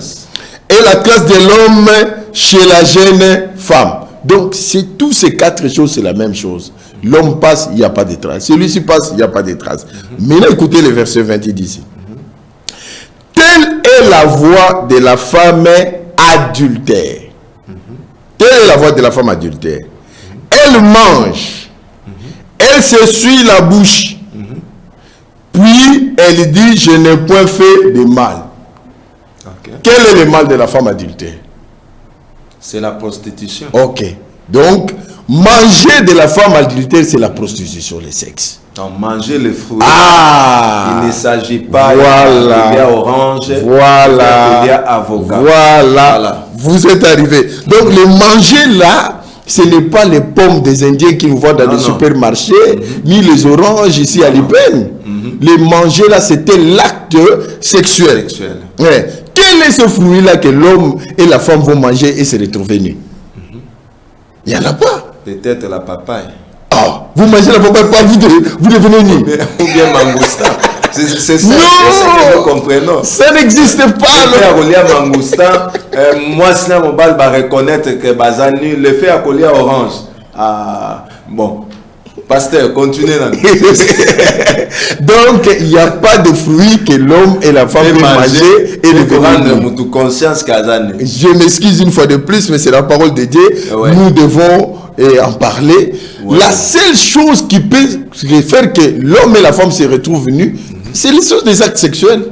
Et la trace de l'homme chez la jeune femme. Donc, c'est tous ces 4 choses, c'est la même chose. L'homme passe, il n'y a pas de trace. Celui-ci passe, il n'y a pas de trace. Maintenant, écoutez le verset 20, il dit ici. Telle est la voix de la femme adultère. Telle est la voix de la femme adultère. Elle mange. Elle s'essuie la bouche. Puis, elle dit, je n'ai point fait de mal. Okay. Quel est le mal de la femme adultère? C'est la prostitution. Ok. Donc, manger de la femme adultère, c'est la prostitution, le sexe. Non, manger les fruits. Ah! Il ne s'agit pas voilà. Il y a orange. Voilà. Il y a avocat. Voilà. Vous êtes arrivé. Donc, le manger là, ce n'est pas les pommes des Indiens qui nous vendent dans les supermarchés, ni les oranges ici à l'Ipen. Les manger là, c'était l'acte sexuel. Ouais. Quel est ce fruit-là que l'homme et la femme vont manger et se retrouver nus? Il n'y en a pas. Peut-être la papaye. Ah, vous mangez la papaye, pas vous devenez nus. Ou bien mangoustan. C'est ça que nous comprenons. Ça n'existe pas. Le fait à coller à mangoustan, moi, si mon bal va reconnaître que Bazani, le fait à coller à orange. Ah, bon. Pasteur, continuez. Donc, il n'y a pas de fruits que l'homme et la femme peuvent manger et devenir conscience. Je m'excuse une fois de plus, mais c'est la parole de Dieu. Ouais. Nous devons en parler. Ouais. La seule chose qui peut faire que l'homme et la femme se retrouvent nus, c'est les choses des actes sexuels.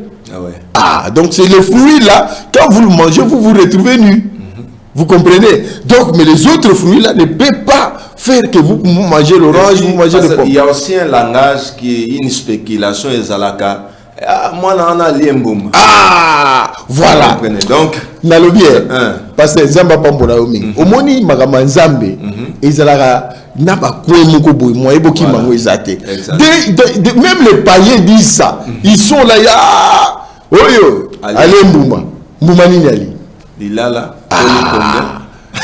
Donc c'est le fruit là, quand vous le mangez, vous vous retrouvez nus. Vous comprenez? Donc, mais les autres fruits là ne peuvent pas faire que vous mangez l'orange, vous mangez le pomme. Il y a aussi un langage qui est une spéculation et zalaka. Moi, on a liemboum. Ah, voilà. Donc, nalobi parce que Zamba pambola omi. Omoni magama Nzambe ezalaka na ba kwemoko boy moi eboki mango ezate. Même les païens disent ça. Ils sont là ya oyo alembouma. Mouma nini ali. Lilala.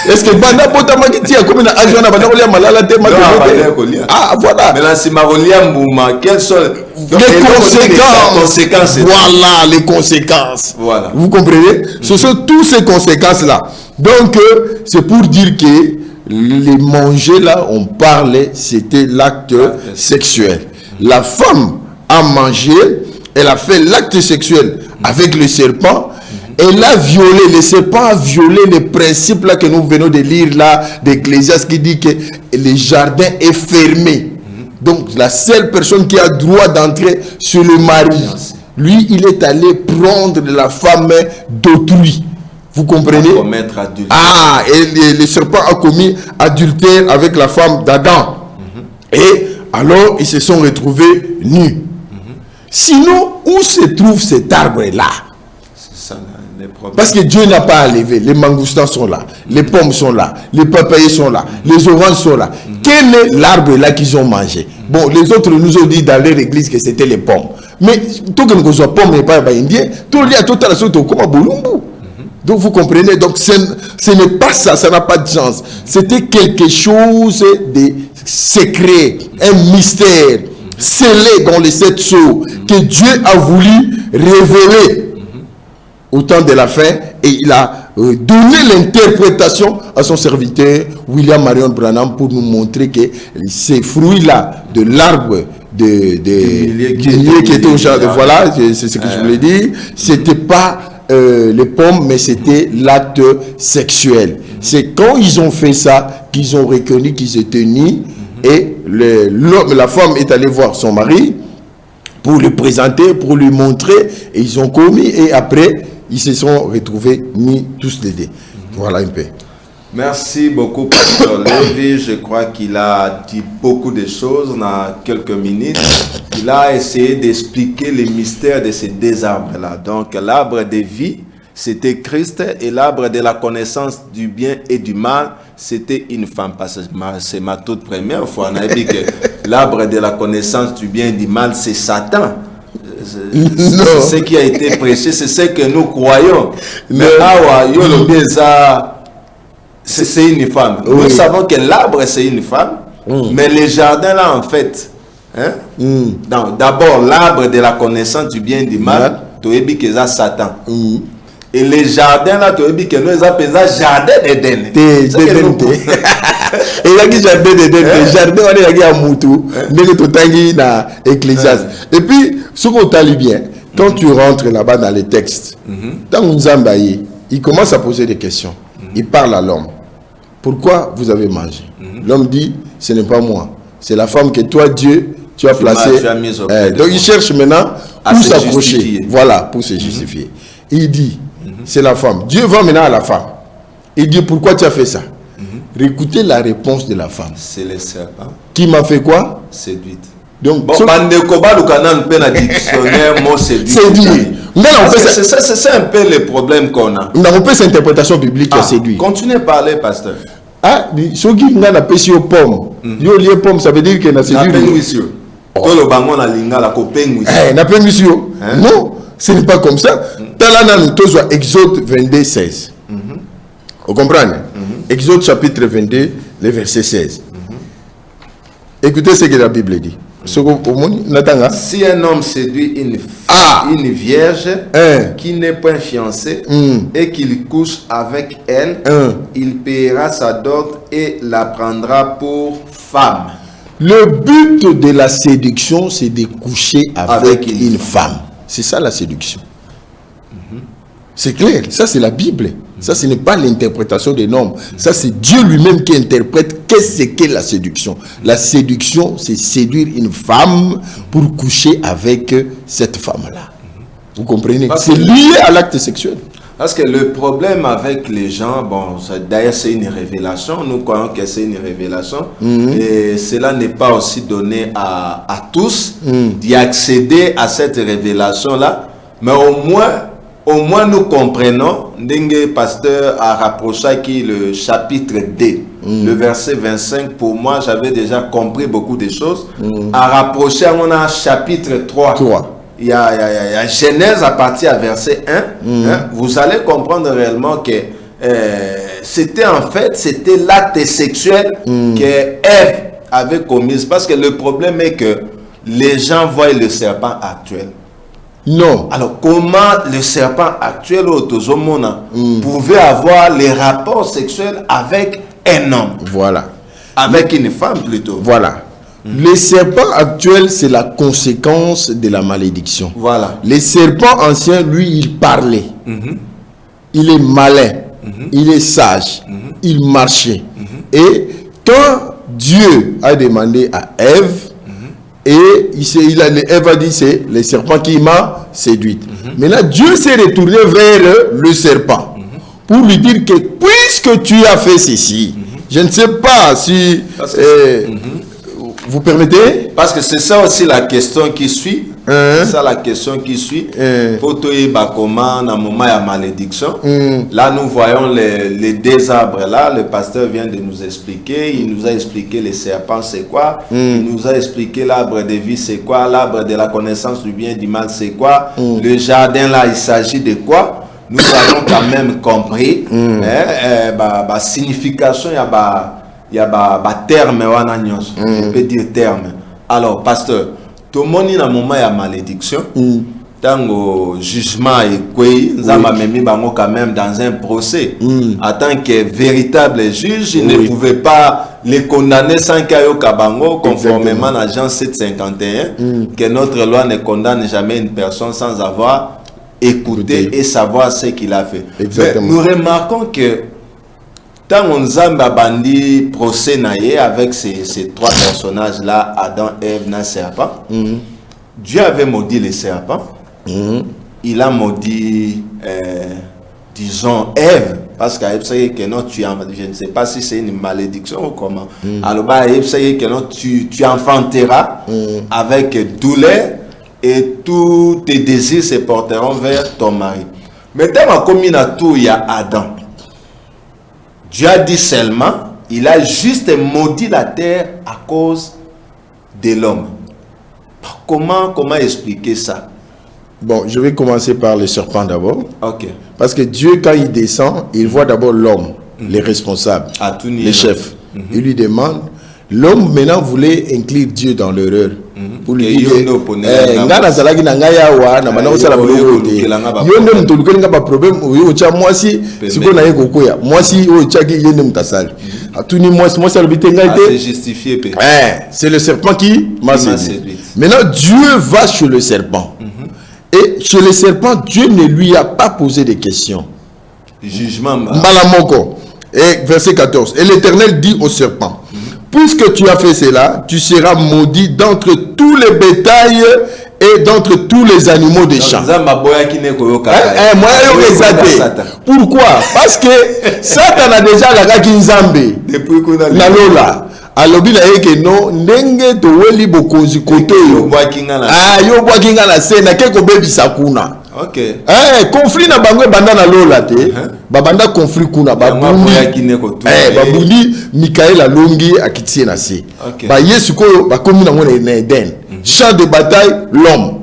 Est-ce que banda bota makitia comme na ajona banda kolia malala te makolia. Ah voilà. Mais là si makolia mbouma, quelles sont les conséquences? Voilà les conséquences. Voilà. Vous comprenez? Ce sont toutes ces conséquences là. Donc c'est pour dire que les manger là, on parlait, c'était l'acte sexuel. La femme a mangé, elle a fait l'acte sexuel avec le serpent. Elle a violé, le serpent a violé les principes là que nous venons de lire là d'Ecclésiaste qui dit que le jardin est fermé. Donc la seule personne qui a droit d'entrer sur le mari, lui il est allé prendre la femme d'autrui. Vous comprenez? Ah, et le serpent a commis adultère avec la femme d'Adam. Et alors ils se sont retrouvés nus. Sinon, où se trouve cet arbre là? Parce que Dieu n'a pas à lever. Les mangoustans sont là, les pommes sont là, les papayers sont là, les oranges sont là. Quel est l'arbre là qu'ils ont mangé? Bon, les autres nous ont dit dans leur église que c'était les pommes. Mais tout que nous soyons pommes et pas indien, tout le tout à la suite comme Bolumbu. Donc vous comprenez, donc ce n'est pas ça, ça n'a pas de sens. C'était quelque chose de secret, un mystère scellé dans les 7 sceaux que Dieu a voulu révéler au temps de la fin, et il a donné l'interprétation à son serviteur William Marion Branham pour nous montrer que ces fruits-là de l'arbre du milieu qui était au jardin, voilà, c'est ce que je voulais dire, c'était pas les pommes, mais c'était l'acte sexuel. C'est quand ils ont fait ça qu'ils ont reconnu qu'ils étaient nus, et la femme est allée voir son mari pour lui présenter, pour lui montrer, et ils ont commis, et après ils se sont retrouvés mis tous les deux. Voilà un peu. Merci beaucoup, Pasteur Lévi. Je crois qu'il a dit beaucoup de choses dans quelques minutes. Il a essayé d'expliquer les mystères de ces deux arbres-là. Donc, l'arbre de vie, c'était Christ, et l'arbre de la connaissance du bien et du mal, c'était une femme. Parce que c'est ma toute première fois. On a dit que l'arbre de la connaissance du bien et du mal, c'est Satan. C'est ce qui a été prêché, c'est ce que nous croyons. Mais c'est une femme. Oui. Nous savons que l'arbre, c'est une femme. Mais les jardins, là, en fait, hein? D'abord, l'arbre de la connaissance du bien et du mal, tu as dit que c'est Satan. Et les jardins, là, tu as dit que nous appelons ça jardin d'Éden. Et il y a des jardins d'Éden. Les jardins, on est à Moutou. Mais tu dans Ecclésiaste. Et puis, ce qu'on t'a lu bien, quand tu rentres là-bas dans les textes, dans Nzambaye, il commence à poser des questions. Il parle à l'homme. Pourquoi vous avez mangé? L'homme dit, ce n'est pas moi. C'est la femme que toi, Dieu, tu as placée. Donc il cherche maintenant où s'accrocher. Voilà, pour se justifier. Il dit, c'est la femme. Dieu va maintenant à la femme. Il dit, pourquoi tu as fait ça? Écoutez la réponse de la femme. C'est le serpent. Qui m'a fait quoi? Séduite. Donc, bon, c'est un peu le problème qu'on a. On a un peu cette interprétation biblique qui a séduit. Continuez à parler, pasteur. Ah, ce qui n'a pas pêché aux pommes. Yo lié pomme, ça veut dire qu'il a séduit. Non, ce n'est pas comme ça. Talana nous tous Exode 22, 16. Vous comprenez? Exode chapitre 22, le verset 16. Écoutez ce que la Bible dit. Si un homme séduit une vierge qui n'est point fiancée et qu'il couche avec elle, il paiera sa dot et la prendra pour femme. Le but de la séduction, c'est de coucher avec une femme. C'est ça la séduction. C'est clair, ça c'est la Bible. Ça, ce n'est pas l'interprétation des normes. Ça, c'est Dieu lui-même qui interprète qu'est-ce qu'est la séduction. La séduction, c'est séduire une femme pour coucher avec cette femme-là. Vous comprenez? C'est lié à l'acte sexuel. Parce que le problème avec les gens, bon, d'ailleurs c'est une révélation, nous croyons que c'est une révélation, et cela n'est pas aussi donné à tous d'y accéder à cette révélation-là, mais au moins nous comprenons, Ndenge Pasteur a rapproché qui le chapitre D, le verset 25, pour moi j'avais déjà compris beaucoup de choses, a rapproché on a chapitre 3. Il y a Genèse à partir à verset 1, hein, vous allez comprendre réellement que c'était l'acte sexuel que Ève avait commis, parce que le problème est que les gens voient le serpent actuel. Non. Alors, comment le serpent actuel au Tozomona pouvait avoir les rapports sexuels avec un homme? Voilà. Avec une femme plutôt. Voilà. Le serpent actuel, c'est la conséquence de la malédiction. Voilà. Le serpent ancien, lui, il parlait. Il est malin. Il est sage. Il marchait. Et quand Dieu a demandé à Ève, et Ève a dit, c'est le serpent qui m'a séduite. Maintenant, Dieu s'est retourné vers le serpent pour lui dire que puisque tu as fait ceci, je ne sais pas si vous permettez. Parce que c'est ça aussi la question qui suit. C'est ça la question qui suit. Pour toi, comment dans le moment de la malédiction, là nous voyons les deux arbres là. Le pasteur vient de nous expliquer. Il nous a expliqué les serpents c'est quoi. Il nous a expliqué l'arbre de vie c'est quoi. L'arbre de la connaissance du bien et du mal c'est quoi. Le jardin là il s'agit de quoi. Nous avons quand même compris la signification. Il y a terme je peux dire terme. Alors pasteur, tout le monde dans moment de malédiction, tant jugement et quoi, nous avons quand même dans un procès. En tant que véritable juge, il ne pouvait pas les condamner sans qu'il kabango, conformément à Jean 751, que notre loi ne condamne jamais une personne sans avoir écouté et savoir ce qu'il a fait. Mais nous remarquons que tant on a bandi procès avec ces trois personnages là, Adam, Ève, na serpent, Dieu avait maudit les serpents. Il a maudit, disons, Ève Parce que que non, je ne sais pas si c'est une malédiction ou comment. Alors, que non, tu enfanteras avec douleur et tous tes désirs se porteront vers ton mari. Mais dans comme il y a Adam. Dieu a dit seulement, il a juste maudit la terre à cause de l'homme. Comment expliquer ça? Bon, je vais commencer par le serpent d'abord. Ok. Parce que Dieu, quand il descend, il voit d'abord l'homme, les responsables, les chefs. Il lui demande, l'homme maintenant voulait inclure Dieu dans l'erreur. Pour lui dire, c'est le serpent qui m'a séduit. Maintenant, Dieu va chez le serpent. Et chez le serpent, Dieu ne lui a pas posé de questions. Jugement. Malamoko. Et verset 14. Et l'Éternel dit au serpent, puisque tu as fait cela, tu seras maudit d'entre tous les bétails et d'entre tous les animaux des champs. Pourquoi? Parce que Satan a déjà la Kinzambe. La Lola. Alobi na yeke no ndenge to weli bokonzi koto yo yo bwakinga na sena ke ko bebisa kuna. OK. Conflit na bango banda na lola te. Babanda conflit kuna babundi. Babundi Mikael alongi akitie na se. Ba Yesu ko ba komi na ngone na Eden. Champ de bataille l'homme.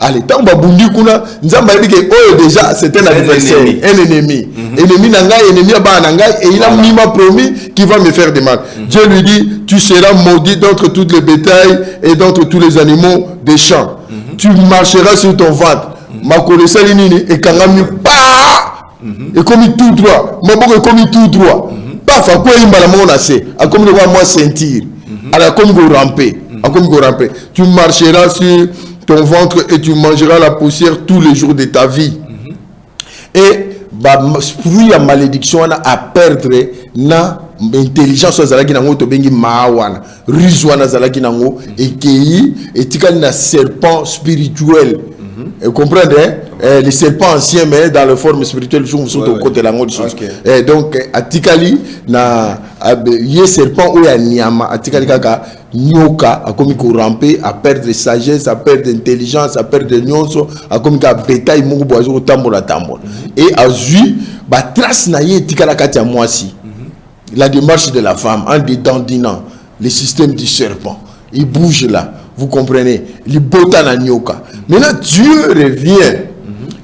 Allez, tant babundi kuna nzamba dit que oh déjà c'est un adversaire, un ennemi. Ennemi nanga, ennemi ba nanga et il a m'a promis qu'il va me faire du mal. Dieu lui dit tu seras maudit d'entre toutes les bétails et d'entre tous les animaux des champs. Tu marcheras sur ton ventre. Ma connaissance nini et kangami pa et comme tout droit. Ma boko comme tout droit. Pas fa quoi il m'a mon assez. A comme le voir moi sentir. Alors comme go ramper. A comme go ramper. Tu marcheras sur ton ventre et tu mangeras la poussière tous les jours de ta vie. Et fruit à malédiction à perdre na intelligence zalaki nango to bengi maawana rizwana zalaki nango ekei etikali na serpent spirituel. Vous comprenez les serpents anciens mais dans la forme spirituelle jour sont au côté de la mode chose. Et donc atikali na ye serpent ou ya nyama atikali kaka nyoka a comme ko ramper à perdre sagesse, à perdre intelligence, à perdre nyonso, a comme ka bétail mungu boazo tambola tambola. Et a zui ba trace na ye tikala kati ya mwasi. La démarche de la femme en détendinant le système du serpent. Il bouge là, vous comprenez? Il bota na nyoka. Maintenant Dieu revient.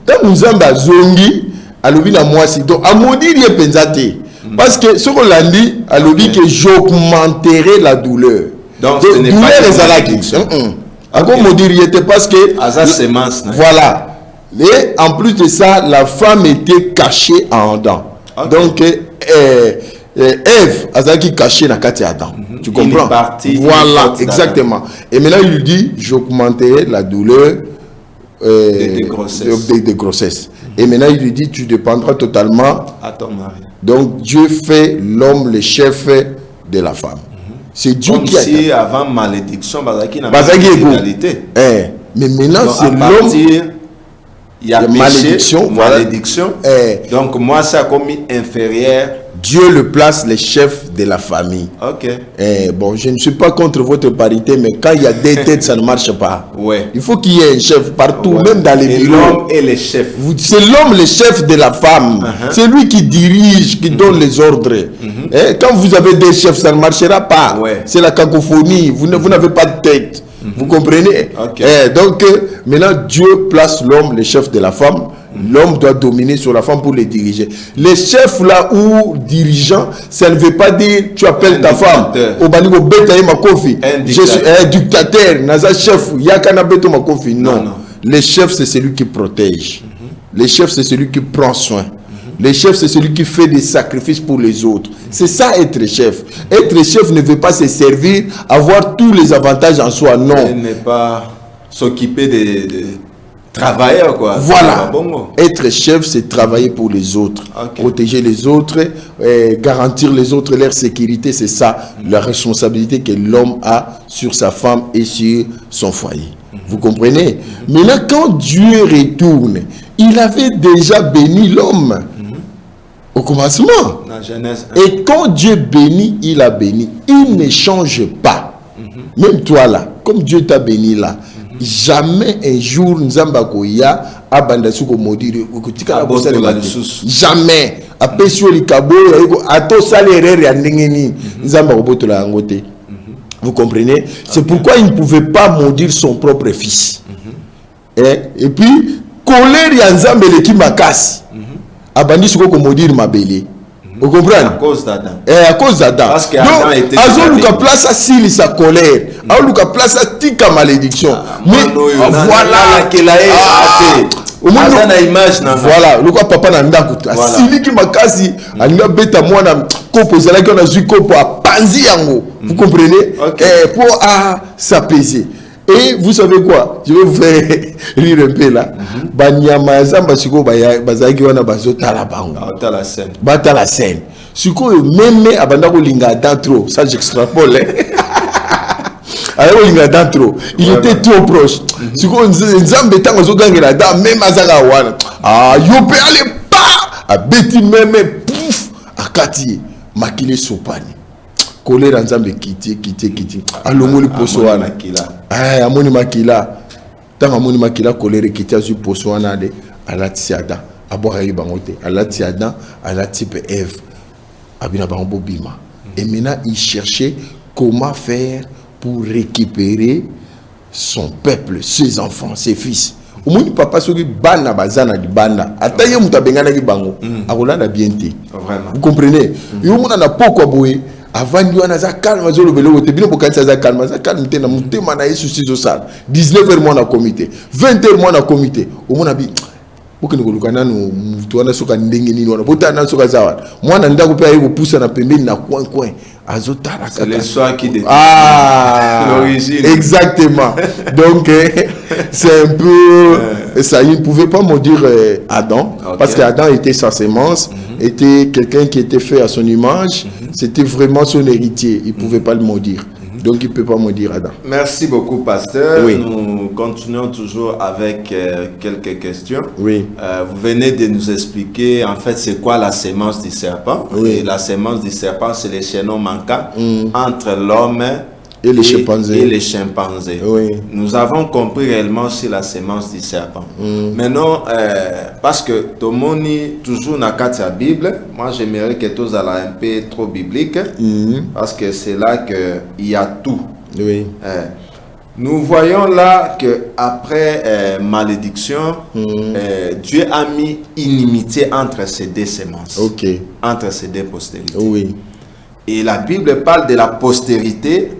Quand nous sommes à zongi, à l'obi na mwasi donc a maudire ye penzate. Parce que ce qu'on l'a dit, à l'obi que j'augmenterai la douleur. Donc ce n'est pas les malédiction. À quoi maudire était parce que voilà. Et en plus de ça, la femme était cachée en Adam. Donc Ève azaki cachée dans Katia Adam. Tu comprends? Voilà, exactement. Et maintenant il lui dit j'augmenterai la douleur de grossesse. Et maintenant il lui dit tu dépendras totalement à ton mari. Donc Dieu fait l'homme le chef de la femme. C'est Dieu comme qui a si avant malédiction égalité. Mais maintenant c'est l'homme. Il y a malédiction. Donc moi ça a commis inférieur. Dieu le place le chef de la famille. Ok. Bon, je ne suis pas contre votre parité, mais quand il y a des têtes, ça ne marche pas. Ouais. Il faut qu'il y ait un chef partout, même dans les bureaux. L'homme est le chef. C'est l'homme le chef de la femme. C'est lui qui dirige, qui donne les ordres. Quand vous avez des chefs, ça ne marchera pas. Ouais. C'est la cacophonie. Vous n'avez pas de tête. Vous comprenez? Donc, maintenant, Dieu place l'homme le chef de la femme. L'homme doit dominer sur la femme pour les diriger. Les chefs là ou dirigeants, ça ne veut pas dire tu appelles ta femme. Je suis un dictateur, naza chef, yakana beto makofi. Non. Le chef c'est celui qui protège. Le chef c'est celui qui prend soin. Le chef c'est celui qui fait des sacrifices pour les autres. C'est ça être chef. Être chef ne veut pas se servir, avoir tous les avantages en soi. Non. Il n'est pas s'occuper de travailleur quoi. Voilà. Être chef, c'est travailler pour les autres, protéger les autres, garantir les autres leur sécurité. C'est ça la responsabilité que l'homme a sur sa femme et sur son foyer. Vous comprenez? Maintenant, quand Dieu retourne, il avait déjà béni l'homme. Au commencement. Dans Genèse 1. Et quand Dieu bénit, il a béni. Il ne change pas. Même toi là, comme Dieu t'a béni là, jamais un jour Nzamba koya abandasu ko maudire jamais. Après sur les cabots, ato salaire ya ndengeni Nzamba ko botola ngote. Vous comprenez? C'est pourquoi il ne pouvait pas maudire son propre fils. Et puis colère ya Nzamba leki makasi. Abandi ko maudire mabele. Vous comprenez? À cause d'Adam. À cause d'Adam. Parce qu'Adam était Azo place à s'il sa colère. Azo place à tika malédiction. Mais voilà qu'il a été. Voilà, le quoi papa n'a pas coûté. S'il qui m'a cassé, il a bêta moi na kopo zala qui on a vu kopo à panzi yango. Vous comprenez? Pour s'apaiser. Et vous savez quoi? Je vais vous faire rire un peu là. Banyama zamba siko bazaki wana bazo tala bango. Bata la scène. Siko même abanda ko linga d'intro, ça j'extrapole. Alors linga d'intro, il était trop proche. Siko nzambe tango zo gangela da même azaka wana. Ah yo pe aller pas a beti même pouf akati makile sopani. Colère nzambe kiti alongoli poso wana amoni makila tanga amoni makila colère kiti azu poso wana de alati Adam aboka yibangote alati Adam alati pe Ève abina bango bima. Et maintenant il cherchait comment faire pour récupérer son peuple, ses enfants, ses fils. Omoni papa soki bana bazana di bana ataye muta bengana ki bango akolanda bien te. Vous comprenez? Yo mona na poko boye avant lui on a ça calme zolo belo te bino bokati ça calme te na mutema na yesu sizo sala 19h moi na comité 20h moi na comité omona bi bokene ko lukana no mutu wana soka ndenge nini wana botana soka zawa mwana ndako pe ayi ko poussa na pembeni na coin azotala c'est le soir qui détermine l'origine. Exactement. Donc c'est un peu ça, il ne pouvait pas maudire Adam parce qu'Adam était sa sémence, était quelqu'un qui était fait à son image, c'était vraiment son héritier, il ne pouvait pas le maudire. Donc il ne peut pas maudire Adam. Merci beaucoup, pasteur. Oui. Nous continuons toujours avec quelques questions. Oui. Vous venez de nous expliquer en fait c'est quoi la sémence du serpent. Oui. Et la sémence du serpent, c'est les chaînons manquants entre l'homme et les chimpanzés. Oui. Nous avons compris réellement sur la sémence du serpent. Maintenant, parce que Tomoni, toujours dans la Bible, moi j'aimerais que tous allez un peu trop biblique, parce que c'est là qu'il y a tout. Oui. Nous voyons là que après malédiction, Dieu a mis inimitié entre ces deux sémences, entre ces deux postérités. Oui. Et la Bible parle de la postérité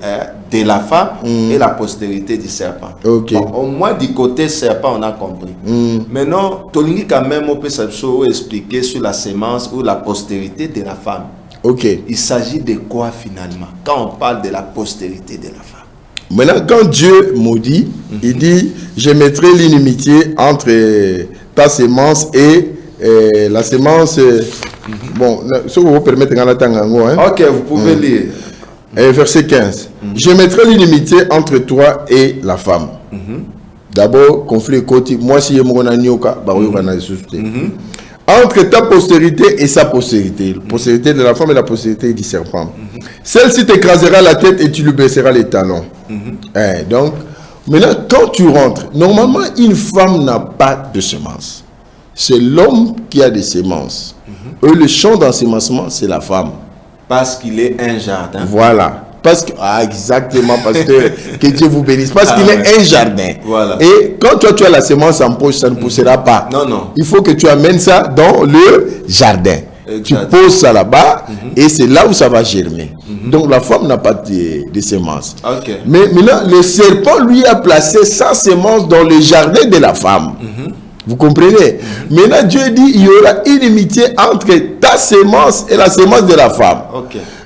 de la femme et la postérité du serpent. Bon, au moins du côté serpent, on a compris. Maintenant, Tolingi quand même, on peut expliquer sur la sémence ou la postérité de la femme. Il s'agit de quoi finalement quand on parle de la postérité de la femme? Maintenant, quand Dieu maudit, il dit, je mettrai l'inimitié entre ta sémence et la sémence... Bon, ce que vous permettez dans la tangango. Ok, vous pouvez lire. Verset 15. Je mettrai l'inimitié entre toi et la femme. D'abord, conflit côté. Moi, si je me nyoka, entre ta postérité et sa postérité. La postérité de la femme et la postérité du serpent. Celle-ci t'écrasera la tête et tu lui baisseras les talons. Donc, maintenant, quand tu rentres, normalement, une femme n'a pas de semence. C'est l'homme qui a des semences. Et le champ d'ensemencement, c'est la femme. Parce qu'il est un jardin. Voilà. Parce que, exactement, pasteur, que Dieu vous bénisse. Parce qu'il est un jardin. Voilà. Et quand toi, tu as la semence en poche, ça ne poussera pas. Non. Il faut que tu amènes ça dans le jardin. Tu poses ça là-bas et c'est là où ça va germer. Donc la femme n'a pas de semences. Mais maintenant, le serpent, lui, a placé sa semence dans le jardin de la femme. Vous comprenez? Maintenant, Dieu dit il y aura inimitié entre ta sémence et la sémence de la femme.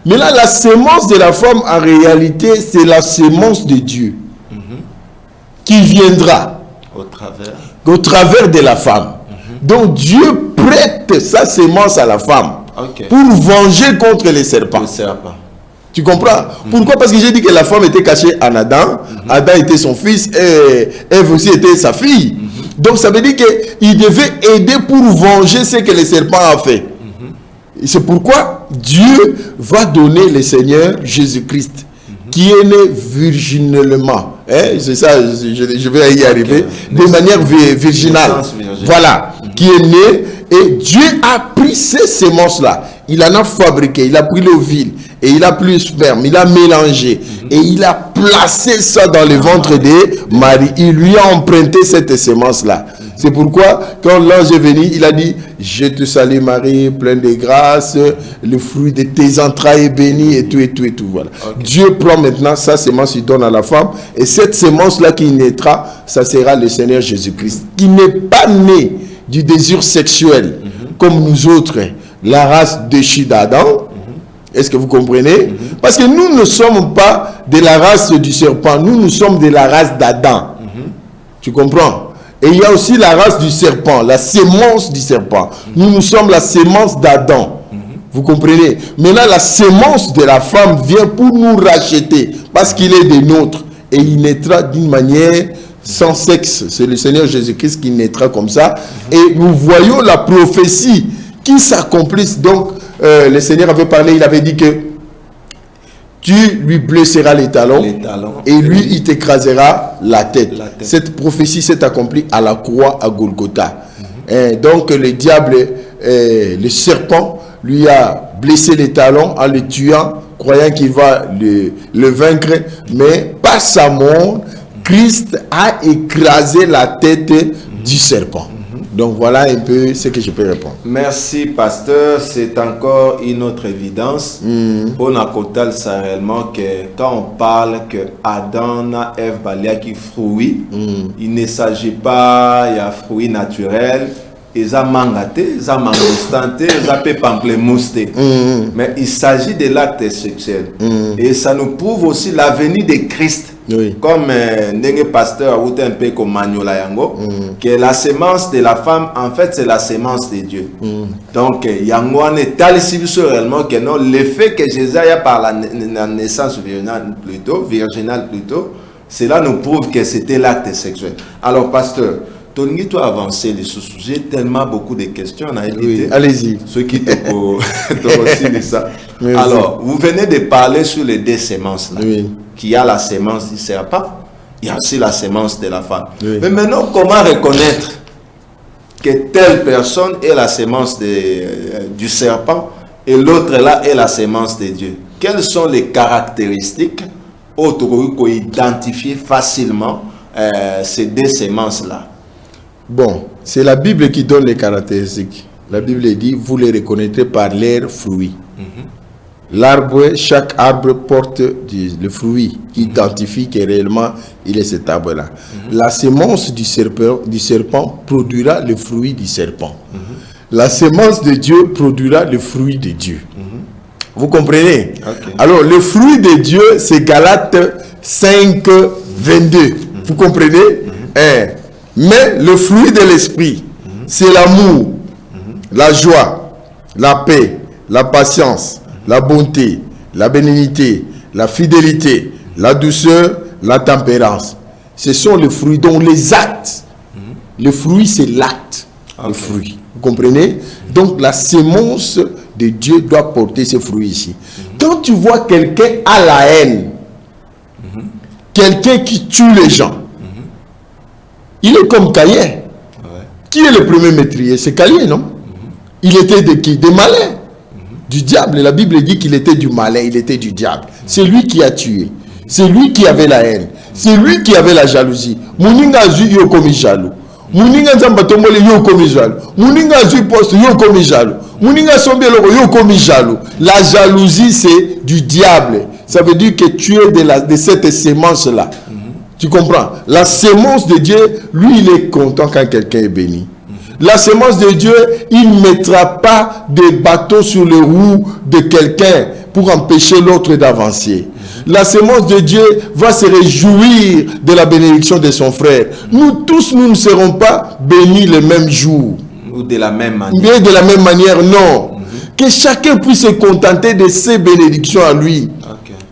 Maintenant, la sémence de la femme, en réalité, c'est la sémence de Dieu qui viendra au travers de la femme. Donc, Dieu prête sa sémence à la femme pour venger contre les serpents. Tu comprends? Pourquoi? Parce que j'ai dit que la femme était cachée en Adam. Adam était son fils et Ève aussi était sa fille. Donc ça veut dire qu'il devait aider pour venger ce que le serpent a fait. C'est pourquoi Dieu va donner le Seigneur Jésus-Christ, qui est né virginellement. Hein? C'est ça, je vais y arriver. De manière virginale. Voilà. Qui est né. Et Dieu a pris ces semences-là. Il en a fabriqué. Il a pris l'ovule. Et il a pris le sperme. Il a mélangé. Et il a placé ça dans le ventre de Marie. Il lui a emprunté cette semence-là. C'est pourquoi, quand l'ange est venu, il a dit, je te salue Marie, pleine de grâce, le fruit de tes entrailles est béni, et tout, et tout, et tout. Voilà. Okay. Dieu prend maintenant sa semence, il donne à la femme, et cette semence-là qui naîtra, ça sera le Seigneur Jésus-Christ, qui n'est pas né du désir sexuel, comme nous autres, la race déchue d'Adam. Est-ce que vous comprenez? Parce que nous ne sommes pas de la race du serpent, nous sommes de la race d'Adam. Tu comprends? Et il y a aussi la race du serpent, la sémence du serpent. Nous sommes la sémence d'Adam. Vous comprenez? Maintenant, la sémence de la femme vient pour nous racheter, parce qu'il est des nôtres. Et il naîtra d'une manière sans sexe. C'est le Seigneur Jésus-Christ qui naîtra comme ça. Et nous voyons la prophétie qui s'accomplisse. Donc, le Seigneur avait parlé, il avait dit que tu lui blesseras les talons et lui, il t'écrasera la tête. Cette prophétie s'est accomplie à la croix à Golgotha. Et donc, le diable, le serpent, lui a blessé les talons en le tuant, croyant qu'il va le vaincre. Mais par sa mort, Christ a écrasé la tête du serpent. Donc voilà un peu ce que je peux répondre. Merci pasteur, c'est encore une autre évidence. On a compté ça réellement que quand on parle que Adam et Ève balia qui fruit, il ne s'agit pas il y a fruit naturel, ils ont mangaté, ils ont mangostanté, ils ont pamplemousté. Mais il s'agit de l'acte sexuel. Et ça nous prouve aussi l'avenir de Christ. Oui. Comme Ndenge Pasteur a outé un peu comme Magnola Yango, que la sémence de la femme, en fait, c'est la sémence de Dieu. Donc, Yango en est talissé réellement que non, le fait que Jésus a par la naissance virginale plutôt, cela nous prouve que c'était l'acte sexuel. Alors, Pasteur, Tony, tu as avancé les sous-sujets, tellement beaucoup de questions, on a évité. Oui, allez-y. Ceux qui t'ont aussi dit ça. Merci. Alors, vous venez de parler sur les deux sémences là. Oui. Qu'il y a la sémence du serpent, il y a aussi la sémence de la femme. Oui. Mais maintenant, comment reconnaître que telle personne est la sémence du serpent et l'autre là est la sémence de Dieu? Quelles sont les caractéristiques pour identifier facilement ces deux sémences-là? Bon, c'est la Bible qui donne les caractéristiques. La Bible dit, vous les reconnaîtrez par leurs fruits. L'arbre, chaque arbre porte le fruit qui identifie que réellement il est cet arbre-là. La sémence du serpent produira le fruit du serpent. La sémence de Dieu produira le fruit de Dieu. Vous comprenez? Alors, le fruit de Dieu, c'est Galates 5, 22. Vous comprenez? Mais le fruit de l'esprit, c'est l'amour, la joie, la paix, la patience, la bonté, la bénignité, la fidélité, la douceur, la tempérance. Ce sont les fruits, dont les actes. Le fruit, c'est l'acte. Le fruit. Vous comprenez? Donc, la sémence de Dieu doit porter ce fruit ici. Quand tu vois quelqu'un à la haine, quelqu'un qui tue les gens, il est comme Caïn. Qui est le premier meurtrier? C'est Caïn, non? Il était de qui? Des malins. Du diable. La Bible dit qu'il était du malin, il était du diable. C'est lui qui a tué. C'est lui qui avait la haine. C'est lui qui avait la jalousie. Mouninga zu yo komi jaloux. Mouninga nzamba tombole yo komi jaloux. Mouninga zu poste yo komi jaloux. Mouninga sombe loko yo komi jaloux. La jalousie, c'est du diable. Ça veut dire que tu es de cette sémence-là. Tu comprends? La sémence de Dieu, lui, il est content quand quelqu'un est béni. La sémence de Dieu, il ne mettra pas de bâton sur les roues de quelqu'un pour empêcher l'autre d'avancer. La sémence de Dieu va se réjouir de la bénédiction de son frère. Nous tous, nous ne serons pas bénis le même jour. Ou de la même manière. Mais de la même manière, non. Que chacun puisse se contenter de ses bénédictions à lui.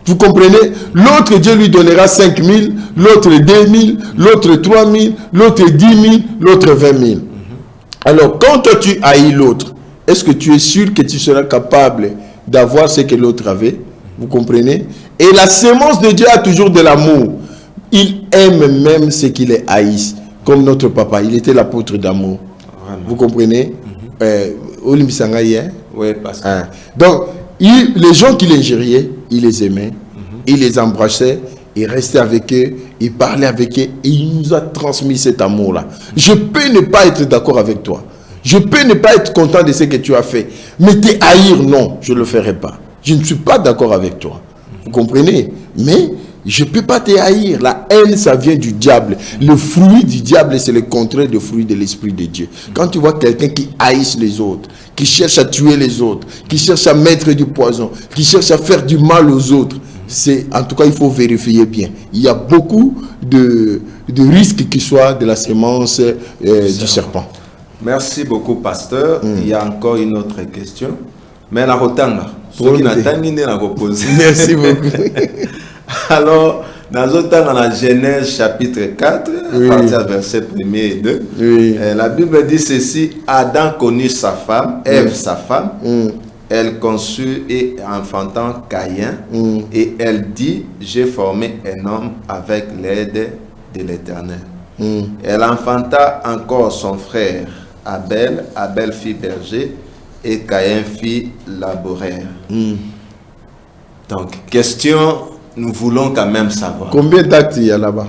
Vous comprenez? L'autre, Dieu lui donnera 5 000, l'autre 2 000, l'autre 3 000, l'autre 10 000, l'autre 20 000. Alors, quand toi tu haïs l'autre, est-ce que tu es sûr que tu seras capable d'avoir ce que l'autre avait? Vous comprenez? Et la sémence de Dieu a toujours de l'amour. Il aime même ce qu'il est haïs. Comme notre papa, il était l'apôtre d'amour. Vous comprenez? Oui, parce que... Donc, les gens qui l'ingériaient, il les aimait, il les embrassait, il restait avec eux, il parlait avec eux, et il nous a transmis cet amour-là. Je peux ne pas être d'accord avec toi. Je peux ne pas être content de ce que tu as fait. Mais te haïr, non, je ne le ferai pas. Je ne suis pas d'accord avec toi. Vous comprenez? Mais je ne peux pas te haïr. La haine, ça vient du diable. Le fruit du diable, c'est le contraire du fruit de l'Esprit de Dieu. Quand tu vois quelqu'un qui haïsse les autres, qui cherche à tuer les autres, qui cherche à mettre du poison, qui cherche à faire du mal aux autres, en tout cas, il faut vérifier bien. Il y a beaucoup de risques qui soient de la sémence du serpent. Merci beaucoup, pasteur. Il y a encore une autre question. Mais la rotanga. Merci beaucoup. Alors, dans la Genèse chapitre 4, à partir du verset 1er et 2, la Bible dit ceci: Adam connut sa femme, Ève sa femme, elle conçut et enfantant Caïn, et elle dit: j'ai formé un homme avec l'aide de l'Éternel. Elle enfanta encore son frère Abel, Abel fit berger, et Caïn fit laboureur. Donc, question, nous voulons quand même savoir. Combien d'actes il y a là-bas?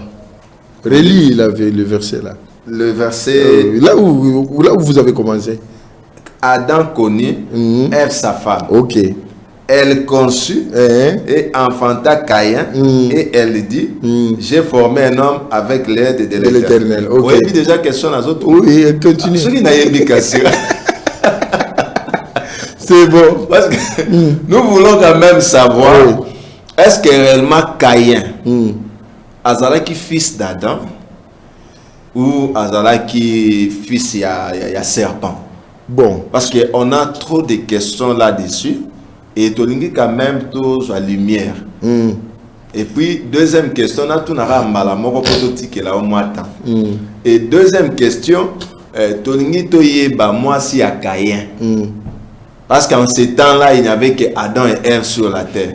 Relis le verset là. Le verset... là où vous avez commencé. Adam connut Ève sa femme. Ok. Elle conçut et enfanta Caïn, et elle dit: j'ai formé un homme avec l'aide de l'Éternel. Okay. Vous avez déjà question à autres? Oui, continue. C'est bon. Parce que nous voulons quand même savoir, est-ce que réellement Caïn Azala qui fils d'Adam ou Azala qui fils il y a serpent? Bon. Parce qu'on a trop de questions là-dessus. Et Tolingi quand même tous la lumière. Et puis, deuxième question, on a tout et deuxième question, Tolingi toyeba moi si à Caïn. Parce qu'en ces temps-là, il n'y avait que Adam et Ève sur la terre.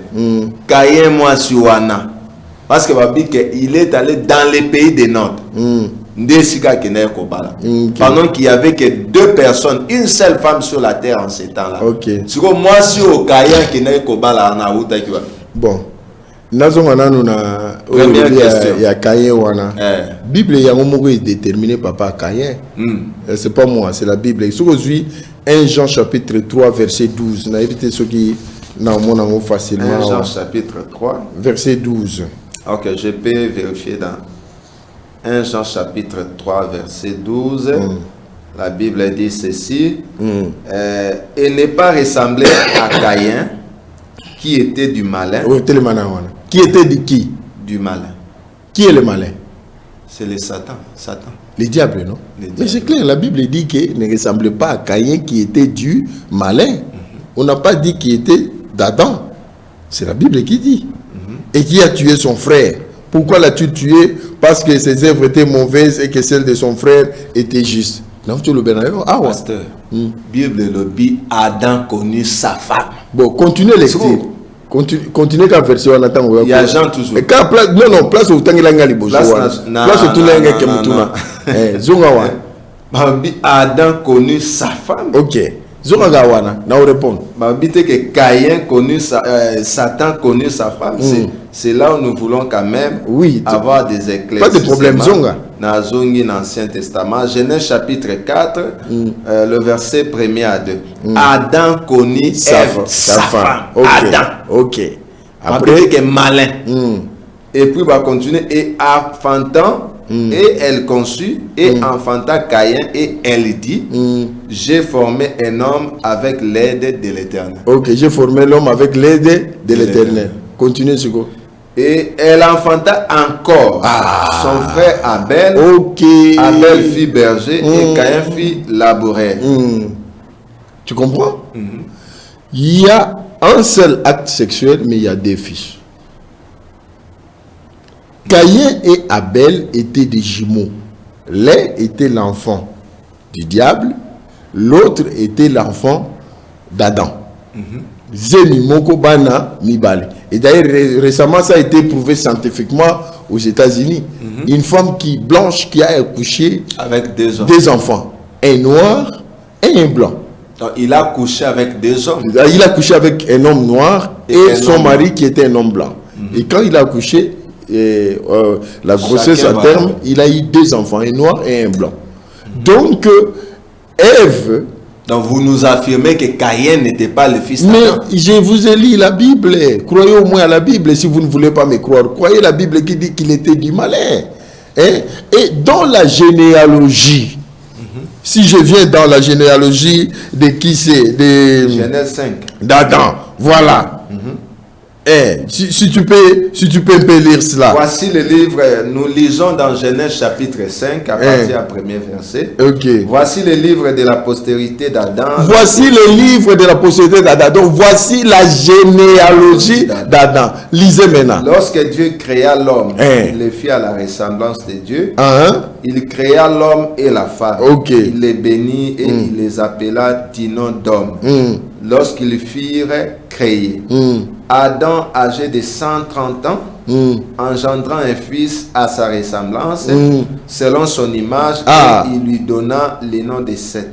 Caïn, moi, sur Wana. Parce que il est allé dans les pays des Nord. Pendant qu'il n'y avait que 2 personnes, une seule femme sur la terre en ces temps-là. Ok. Moi, si au Caïn qui n'est pas bon. Première question. Il y a Caïn wana. Bible il y a un mot déterminé papa Caïn. C'est pas moi, c'est la Bible. Aujourd'hui 1 Jean chapitre 3 verset 12. On a évité ce qui n'a facilement. 1 Jean chapitre 3 verset 12. OK, je peux vérifier dans 1 Jean chapitre 3 verset 12. La Bible dit ceci: et n'est pas ressemblé à Caïn qui était du malin. Qui était de qui? Du malin. Qui est le malin? C'est le Satan. Le diable, non? Mais c'est clair, la Bible dit qu'il ne ressemblait pas à Caïn qui était du malin. On n'a pas dit qu'il était d'Adam. C'est la Bible qui dit. Et qui a tué son frère. Pourquoi l'as-tu tué? Parce que ses œuvres étaient mauvaises et que celles de son frère étaient justes. Pasteur, Bible le dit, Adam connut sa femme. Bon, continuez lecture. Continuez quand version on attend. Il y a Jean toujours. Non, place où tangi langa liboso. Place où tout langa kemutuna. Zongawa. Adam connut sa femme. OK. Zonga wana, na répondre. Babité que Caïn connut Satan connut sa femme, c'est là où nous voulons quand même avoir des éclaircissements. Pas de problème, Zonga. Dans l'Ancien Testament, Genèse chapitre 4, le verset 1er à 2. Adam connut sa femme. Adam. OK. Après que malin. Et puis va continuer et enfantant. Et elle conçut et enfanta Caïn, et elle dit: j'ai formé un homme avec l'aide de l'Éternel. Ok, j'ai formé l'homme avec l'aide de l'Éternel. Continuez, Sugo. Et elle enfanta encore son frère Abel. Ok. Abel fit berger et Caïn fit laboureur. Tu comprends? Il y a un seul acte sexuel, mais il y a 2 fils. Caïn et Abel étaient des jumeaux. L'un était l'enfant du diable, L'autre était l'enfant d'Adam. Zeni moko bana mibale. Et d'ailleurs, récemment, ça a été prouvé scientifiquement aux États-Unis. Une femme blanche qui a accouché avec deux enfants. Un noir et un blanc. Donc, il a couché avec deux hommes. Il a couché avec un homme noir et son mari qui était un homme blanc. Et quand il a accouché, la grossesse à terme, il a eu deux enfants, un noir et un blanc. Donc, Ève... Donc, vous nous affirmez que Caïn n'était pas le fils d'Adam. Mais je vous ai lu la Bible. Croyez au moins à la Bible si vous ne voulez pas me croire. Croyez la Bible qui dit qu'il était du malin. Hein? Et dans la généalogie, si je viens dans la généalogie de qui c'est, de Genèse 5. d'Adam, voilà. Si tu peux un peu lire cela. Voici le livre, nous lisons dans Genèse chapitre 5 à partir du premier verset. Ok. Voici le livre de la postérité d'Adam. Voici le livre de la postérité d'Adam. Donc voici la généalogie d'Adam. Lisez maintenant. Lorsque Dieu créa l'homme, il le fit à la ressemblance de Dieu. Il créa l'homme et la femme. Il les bénit et il les appela du nom d'homme. Lorsqu'ils furent créés, Adam, âgé de 130 ans, engendrant un fils à sa ressemblance, selon son image, et il lui donna le nom de Seth.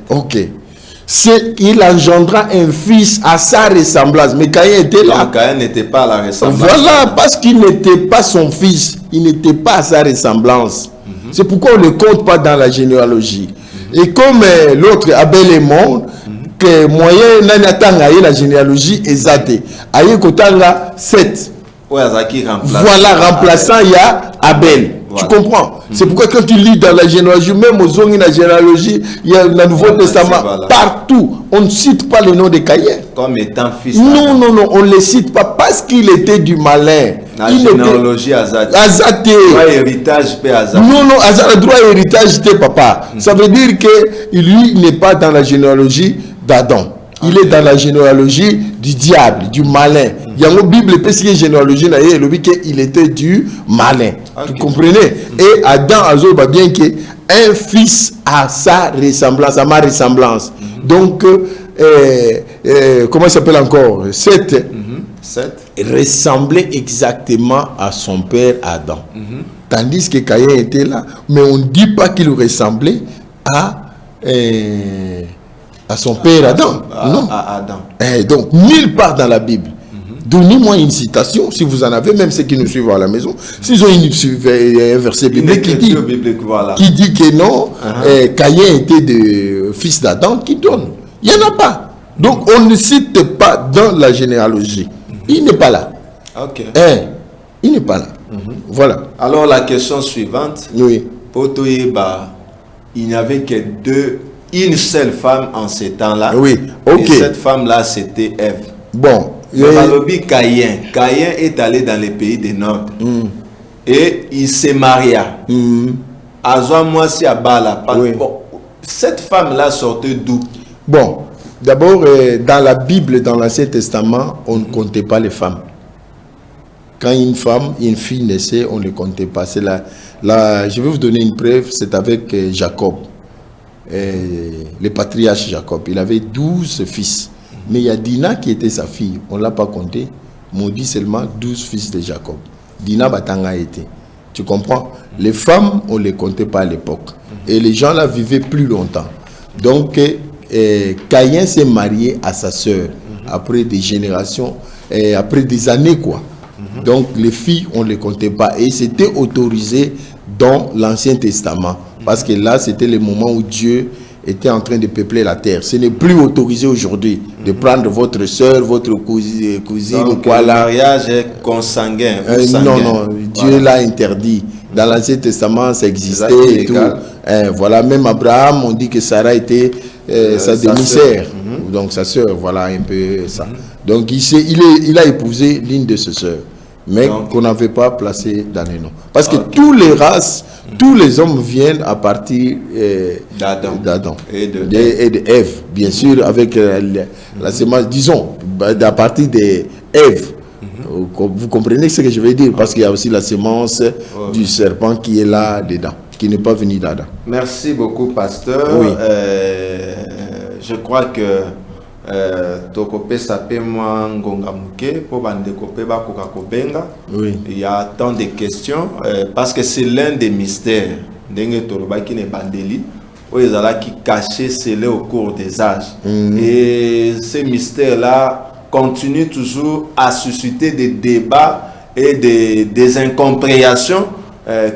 Il engendra un fils à sa ressemblance. Mais Caïn était là. Donc, Caïn n'était pas à la ressemblance. Voilà, parce qu'il n'était pas son fils. Il n'était pas à sa ressemblance. C'est pourquoi on ne le compte pas dans la généalogie. Et comme l'autre Abel est mort, que moyen n'atteint la généalogie exacte. Aïe kotanga 7. Voilà, remplaçant il y a Abel. Tu comprends? C'est pourquoi quand tu lis dans la généalogie, même aux zones de la généalogie, il y a le Nouveau Testament, partout, on ne cite pas le nom de Caïn. Comme étant fils. Non, on ne le cite pas parce qu'il était du malin. La généalogie Azate. Droit héritage peut Azate. Non, Azate, droit héritage, t'es papa. Ça veut dire que lui n'est pas dans la généalogie d'Adam. Il est dans la généalogie du diable, du malin. Il y a une Bible, parce qu'il y a une généalogie, il était du malin. Vous comprenez? Et Adam a bien qu'un fils à sa ressemblance, à ma ressemblance. Donc, comment il s'appelle encore? Seth ressemblait exactement à son père Adam. Tandis que Caïn était là. Mais on ne dit pas qu'il ressemblait à son père Adam. Non. À Adam. Donc, nulle part dans la Bible. Donnez-moi une citation, si vous en avez, même ceux qui nous suivent à la maison. S'ils ont un verset biblique qui dit que non, Caïn était de fils d'Adam, qui donne. Il n'y en a pas. Donc, on ne cite pas dans la généalogie. Il n'est pas là. Il n'est pas là. Voilà. Alors, la question suivante. Oui. Potoyeba, il n'y avait que une seule femme en ces temps-là. Oui, et cette femme-là, c'était Ève. Bon. Caïn est allé dans les pays du Nord. Et il se maria. Bon, cette femme-là sortait d'où? Bon, d'abord, dans la Bible, dans l'Ancien Testament, on ne comptait pas les femmes. Quand une fille naissait, on ne comptait pas. C'est je vais vous donner une preuve, c'est avec Jacob. Le patriarche Jacob, il avait 12 fils, mais il y a Dina qui était sa fille, on ne l'a pas compté, mais on dit seulement 12 fils de Jacob. Dina Batanga était. Tu comprends? Les femmes, on ne les comptait pas à l'époque. Et les gens là vivaient plus longtemps. Donc, Caïn s'est marié à sa sœur, après des générations, après des années quoi. Donc, les filles, on ne les comptait pas. Et c'était autorisé dans l'Ancien Testament. Parce que là, c'était le moment où Dieu était en train de peupler la terre. Ce n'est plus autorisé aujourd'hui de prendre votre soeur, votre cousine ou quoi là. Le mariage est consanguin. Non, Dieu l'a interdit. Dans l'Ancien Testament, ça existait et tout. Voilà, même Abraham, on dit que Sarah était sa demi-sœur. Donc sa sœur, voilà un peu ça. Donc il a épousé l'une de ses sœurs. Mais qu'on n'avait pas placé dans les noms. Parce que toutes les races, tous les hommes viennent à partir d'Adam et d'Ève, bien sûr, avec la sémence, disons, à partir d'Ève. Vous comprenez ce que je veux dire? Parce qu'il y a aussi la sémence du serpent qui est là dedans, qui n'est pas venu d'Adam. Merci beaucoup, pasteur. Oui. je crois que Tokope Sapé moi Ngonga Muke pour Bandekope Bakoka Kobenga. Oui. Il y a tant de questions parce que c'est l'un des mystères. Ndenge Toloba qui n'est Bandeli. Où ils allaient qui caché scellé au cours des âges. Et ces mystères-là continuent toujours à susciter des débats et des incompréhensions,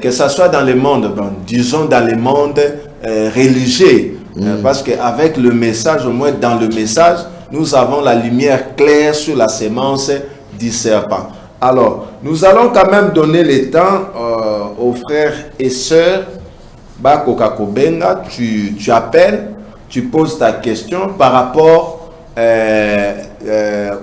que ce soit dans le monde, disons dans le monde religieux. Parce qu'avec le message, au moins dans le message, nous avons la lumière claire sur la sémence du serpent. Alors, nous allons quand même donner le temps aux frères et sœurs. Bakoka Kobenga, tu appelles, tu poses ta question par rapport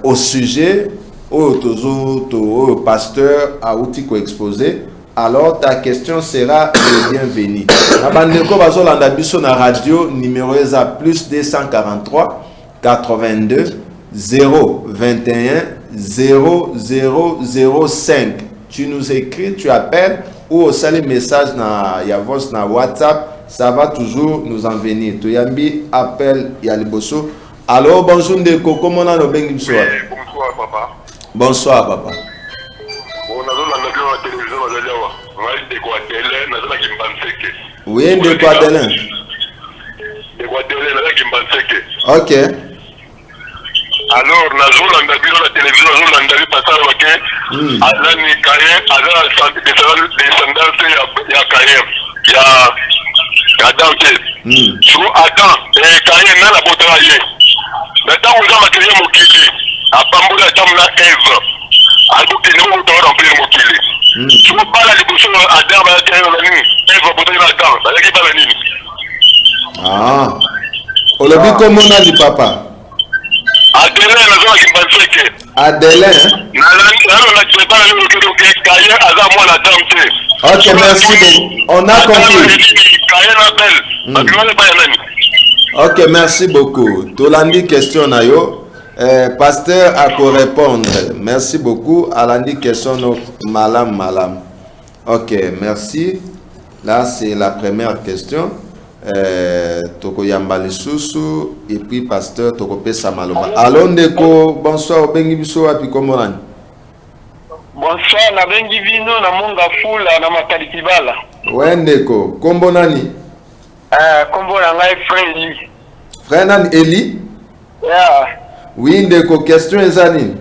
au sujet au pasteur a outiko exposé. Alors ta question sera bienvenue. Abandeko bazolanda biso na radio numéro eza plus 243 82 021 0005. Tu nous écris, tu appelles ou au salut message na Yavos na WhatsApp, ça va toujours nous en venir. Toyambi appel Yaliboso. Allô, bonjour Ndeko, comment on a le bonsoir? Bonsoir papa. Bonsoir papa. Oui, Ndeko Adelin. Ok. Alors, nazolanda bino la télévision, nazolanda bi pasala wake, azani kaye, azana descendance ya kaye, ya Adam te. Sur Adam, kaye na la botala ye. Nata uza makeye mokili, apambola Adam na Eve. Adoki ne mo to remplir mokili. Sur bala liboso Adam ba kaye na nini, Eve botala Adam, ba ki bala nini. Ah. Olobi komo na di papa. Adelin, Adelin. Ok, merci beaucoup. On a compris. Ok, merci beaucoup. Tolandi question na yo. Pasteur a pour répondre. Merci beaucoup. Alandi question no malam. Ok, merci. Là, c'est la première question. Toko Yambali Susu et puis pasteur Tokope Samaloba. Allô Ndeko, bonsoir, bengi biso api komorani. Bonsoir, na bengi vino na monga fula na makalikibala. Ouais Ndeko, kombo nani? Kombo na ngai frère Eli. Frère nani Eli? Yeah. Oui Ndeko, question ezani.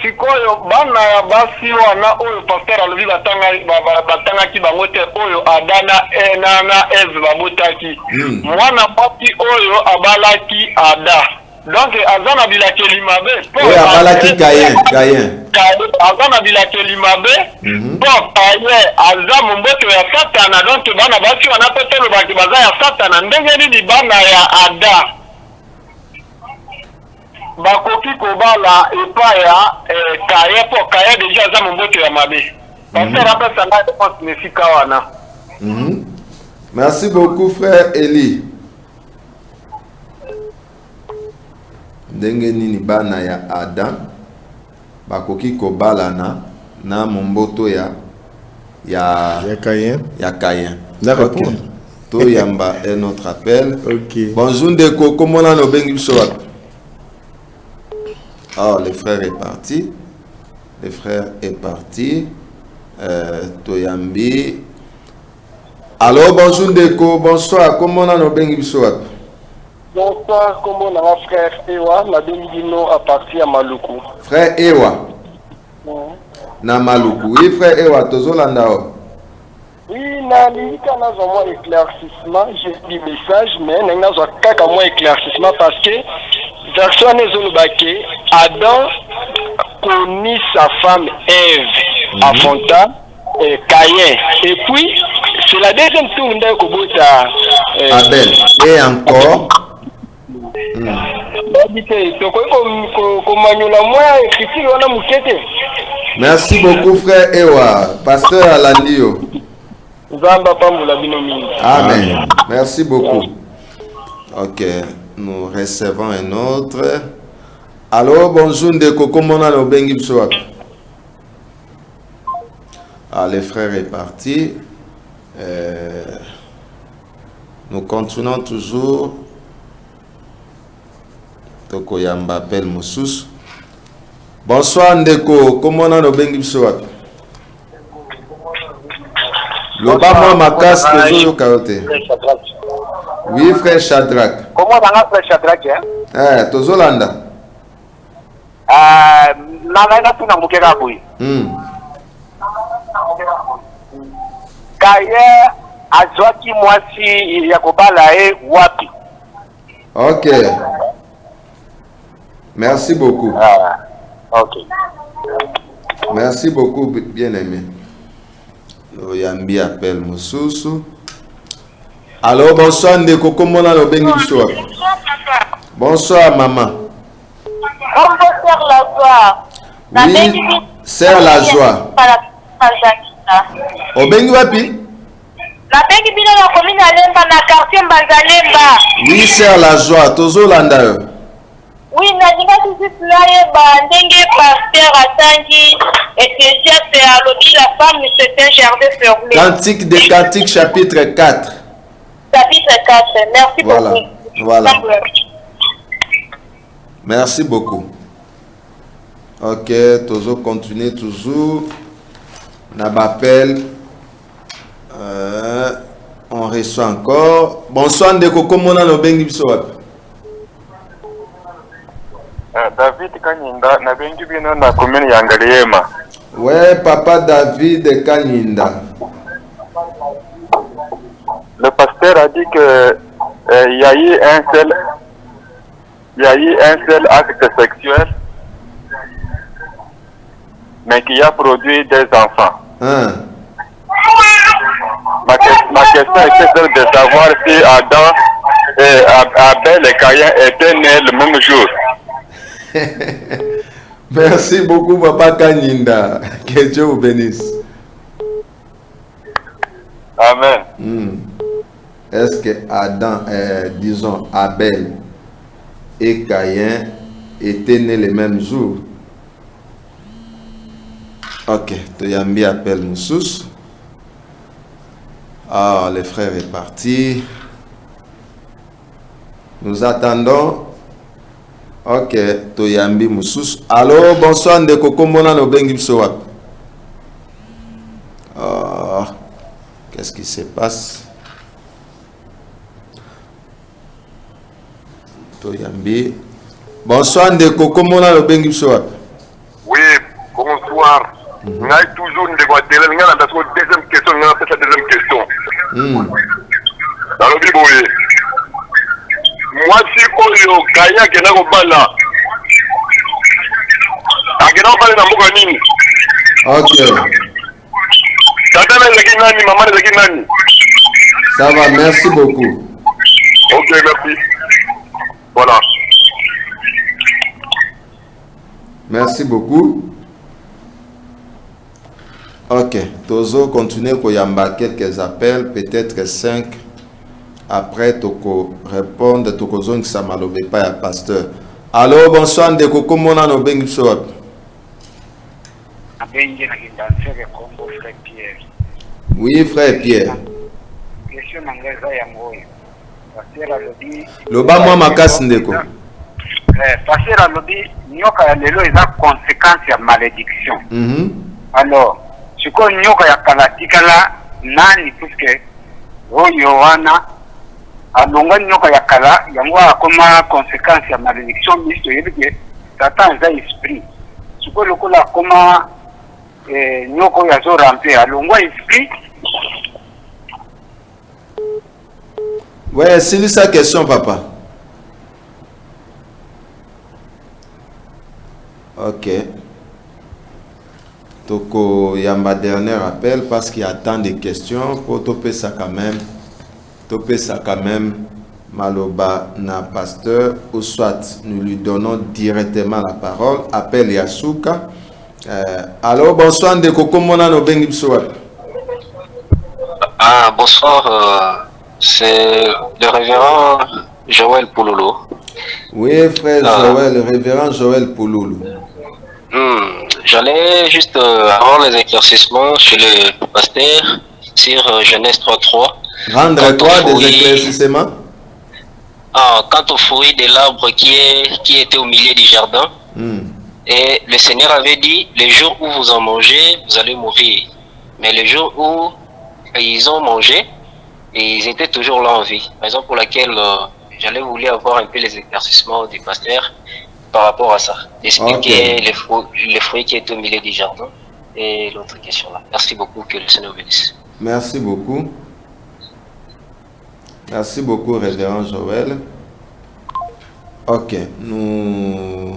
Sikoyo bana ya basi wana oyo pasteur alobi batanga ki bango te oyo adana na Eve babotaki. Mwana papi oyo abalaki ada. Donc azana bilakeli mabe. Oui, abalaki Caïn. Azana bilakeli mabe. Bon, aza mumboto ya Satana. Donc bana basi wana petelo baki baza ya Satana. Ndenge nini bana ya ada. Bakoki kobala epaya kaye po kaye déjà za mumboto ya mabe. Parce que rappelle ça na dépense nefika wana. Merci beaucoup frère Eli. Ndenge nini bana ya Adam bakoki kobala na mumboto ya Caïn. D'accord. Okay. To yamba un autre appel. Ok. Bonjour Ndeko, comment on a no bengi biso? Oh, le frère est parti. Toyambi. Allô, bonjour Ndeko, bonsoir. Comment on a nos bengi biso? Bonsoir, comment on a frère Ewa, la Bengino à partir à Maluku. Frère Ewa. Na Maluku. Oui, frère Ewa, tozolanda o. Oui, na lika na zo mo éclaircissement, j'ai dit message mais na zo kaka mo éclaircissement parce que version nezolobake Adam connut sa femme Ève à Fonta Caïn et puis c'est la deuxième tour de Kobota Abel et encore merci beaucoup frère Ewa pasteur Alandio. Amen. Merci beaucoup. Ok, nous recevons un autre. Allô, bonjour Ndeko, comment on a le bengi biso? Ah, le frère est parti. Nous continuons toujours Toko Yamba appelle Moussous. Bonsoir Ndeko, comment on a nos bengi biso? Lobama Makas Tozo Kaote. Oui, frère Shadrach. Comment on a frère Shadrach? Tozo Landa. Nana tuna mukeka boy. Kaye azwaki mwasi ya kobala wapi? Ok. Merci beaucoup. Ok. Merci beaucoup, bien-aimé. Yambi appelle Moussous. Alors, bonsoir Ndeko, comment on a le bengi biso? Bonsoir maman. Bonsoir la joie. Oui, sœur la joie. Au bengi wapi? La bengi bino na commune Alemba na quartier Mbanzalemba. Oui, sœur la joie. Tozo landa. Oui, nalinga tuzifulaye ba ndenge pasteur atangi Ecclésiaste alobi la femme c'est un jardin fermé. Cantique des Cantiques chapitre 4. Chapitre 4. Merci voilà. beaucoup. Voilà. Merci beaucoup. Ok, Tozo continue toujours. N'appel. On reçoit encore. Bonsoir Ndeko, comment on a nos bengi biso? David Kanyinda na bengi bino na commune ya Ngaliema. Ouais, papa David Kanyinda. Le pasteur a dit que il y a eu un seul acte sexuel, mais qui a produit des enfants. Ma question était celle de savoir si Adam et Abel et Caïn étaient nés le même jour. Merci beaucoup, papa Kanyinda. Que Dieu vous bénisse. Amen. Est-ce que Adam, disons Abel et Caïn étaient nés le même jour? Ok, Toyambi appelle Moussous. Ah, le frère est parti. Nous attendons. Ok, Toyambi Moussous. Alors, bonsoir Ndeko, comment on a nos bengi biso? Qu'est-ce qui se passe? Toyambi. Bonsoir Ndeko, comment on a nos bengi biso? Oui, bonsoir. On a toujours une deuxième question. On a fait la deuxième question. Dans le Bible, moi, si on gagne à Kena Obala, à Kena Obala n'a pas gagné. Ok. Ça va, merci beaucoup. Ok, merci. Voilà. Merci beaucoup. Ok, Tozo continue Koyamba quelques appels, peut-être 5. Après, Toko répondre, Toko zone qui s'amalobe pas à pasteur. Alors, bonsoir, Ndeko, comment on a nos bengi biso? Oui, frère Pierre. Loba moi makas Ndeko. Pasteur alobi nyoka ya lelo eza conséquence ya malédiction. Alors, siko nyoka ya kalatikala nani puisque oyo wana alonga nyoka ya kala yango akoma conséquence ya malédiction misto yebike Satan eza esprit. Siko lokola akoma nyoko ya zo rampe alongwa esprit. Ouais, c'est lui sa question, papa. Ok. Toko Yamba dernier appel parce qu'il y a tant de questions pour topper ça quand même. Maloba na pasteur ou soit nous lui donnons directement la parole. Appel Yasuka. Alors bonsoir Ndeko, comment on a nos bengi biso? Bonsoir. C'est le révérend Joël Pouloulou. Oui, frère Joël, le révérend Joël Pouloulou. J'allais juste avoir les éclaircissements chez le pasteur sur Genèse 3.3. Rendre quoi des éclaircissements? quant au fruit de l'arbre qui était au milieu du jardin. Et le Seigneur avait dit, le jour où vous en mangez, vous allez mourir. Mais le jour où ils ont mangé, et ils étaient toujours là en vie. Raison pour laquelle j'allais vouloir avoir un peu les éclaircissements du pasteur par rapport à ça. Expliquer les fruits qui étaient au milieu du jardin et l'autre question là. Merci beaucoup, que le Seigneur bénisse. Merci beaucoup. Merci beaucoup, révérend Joël. Ok, nous...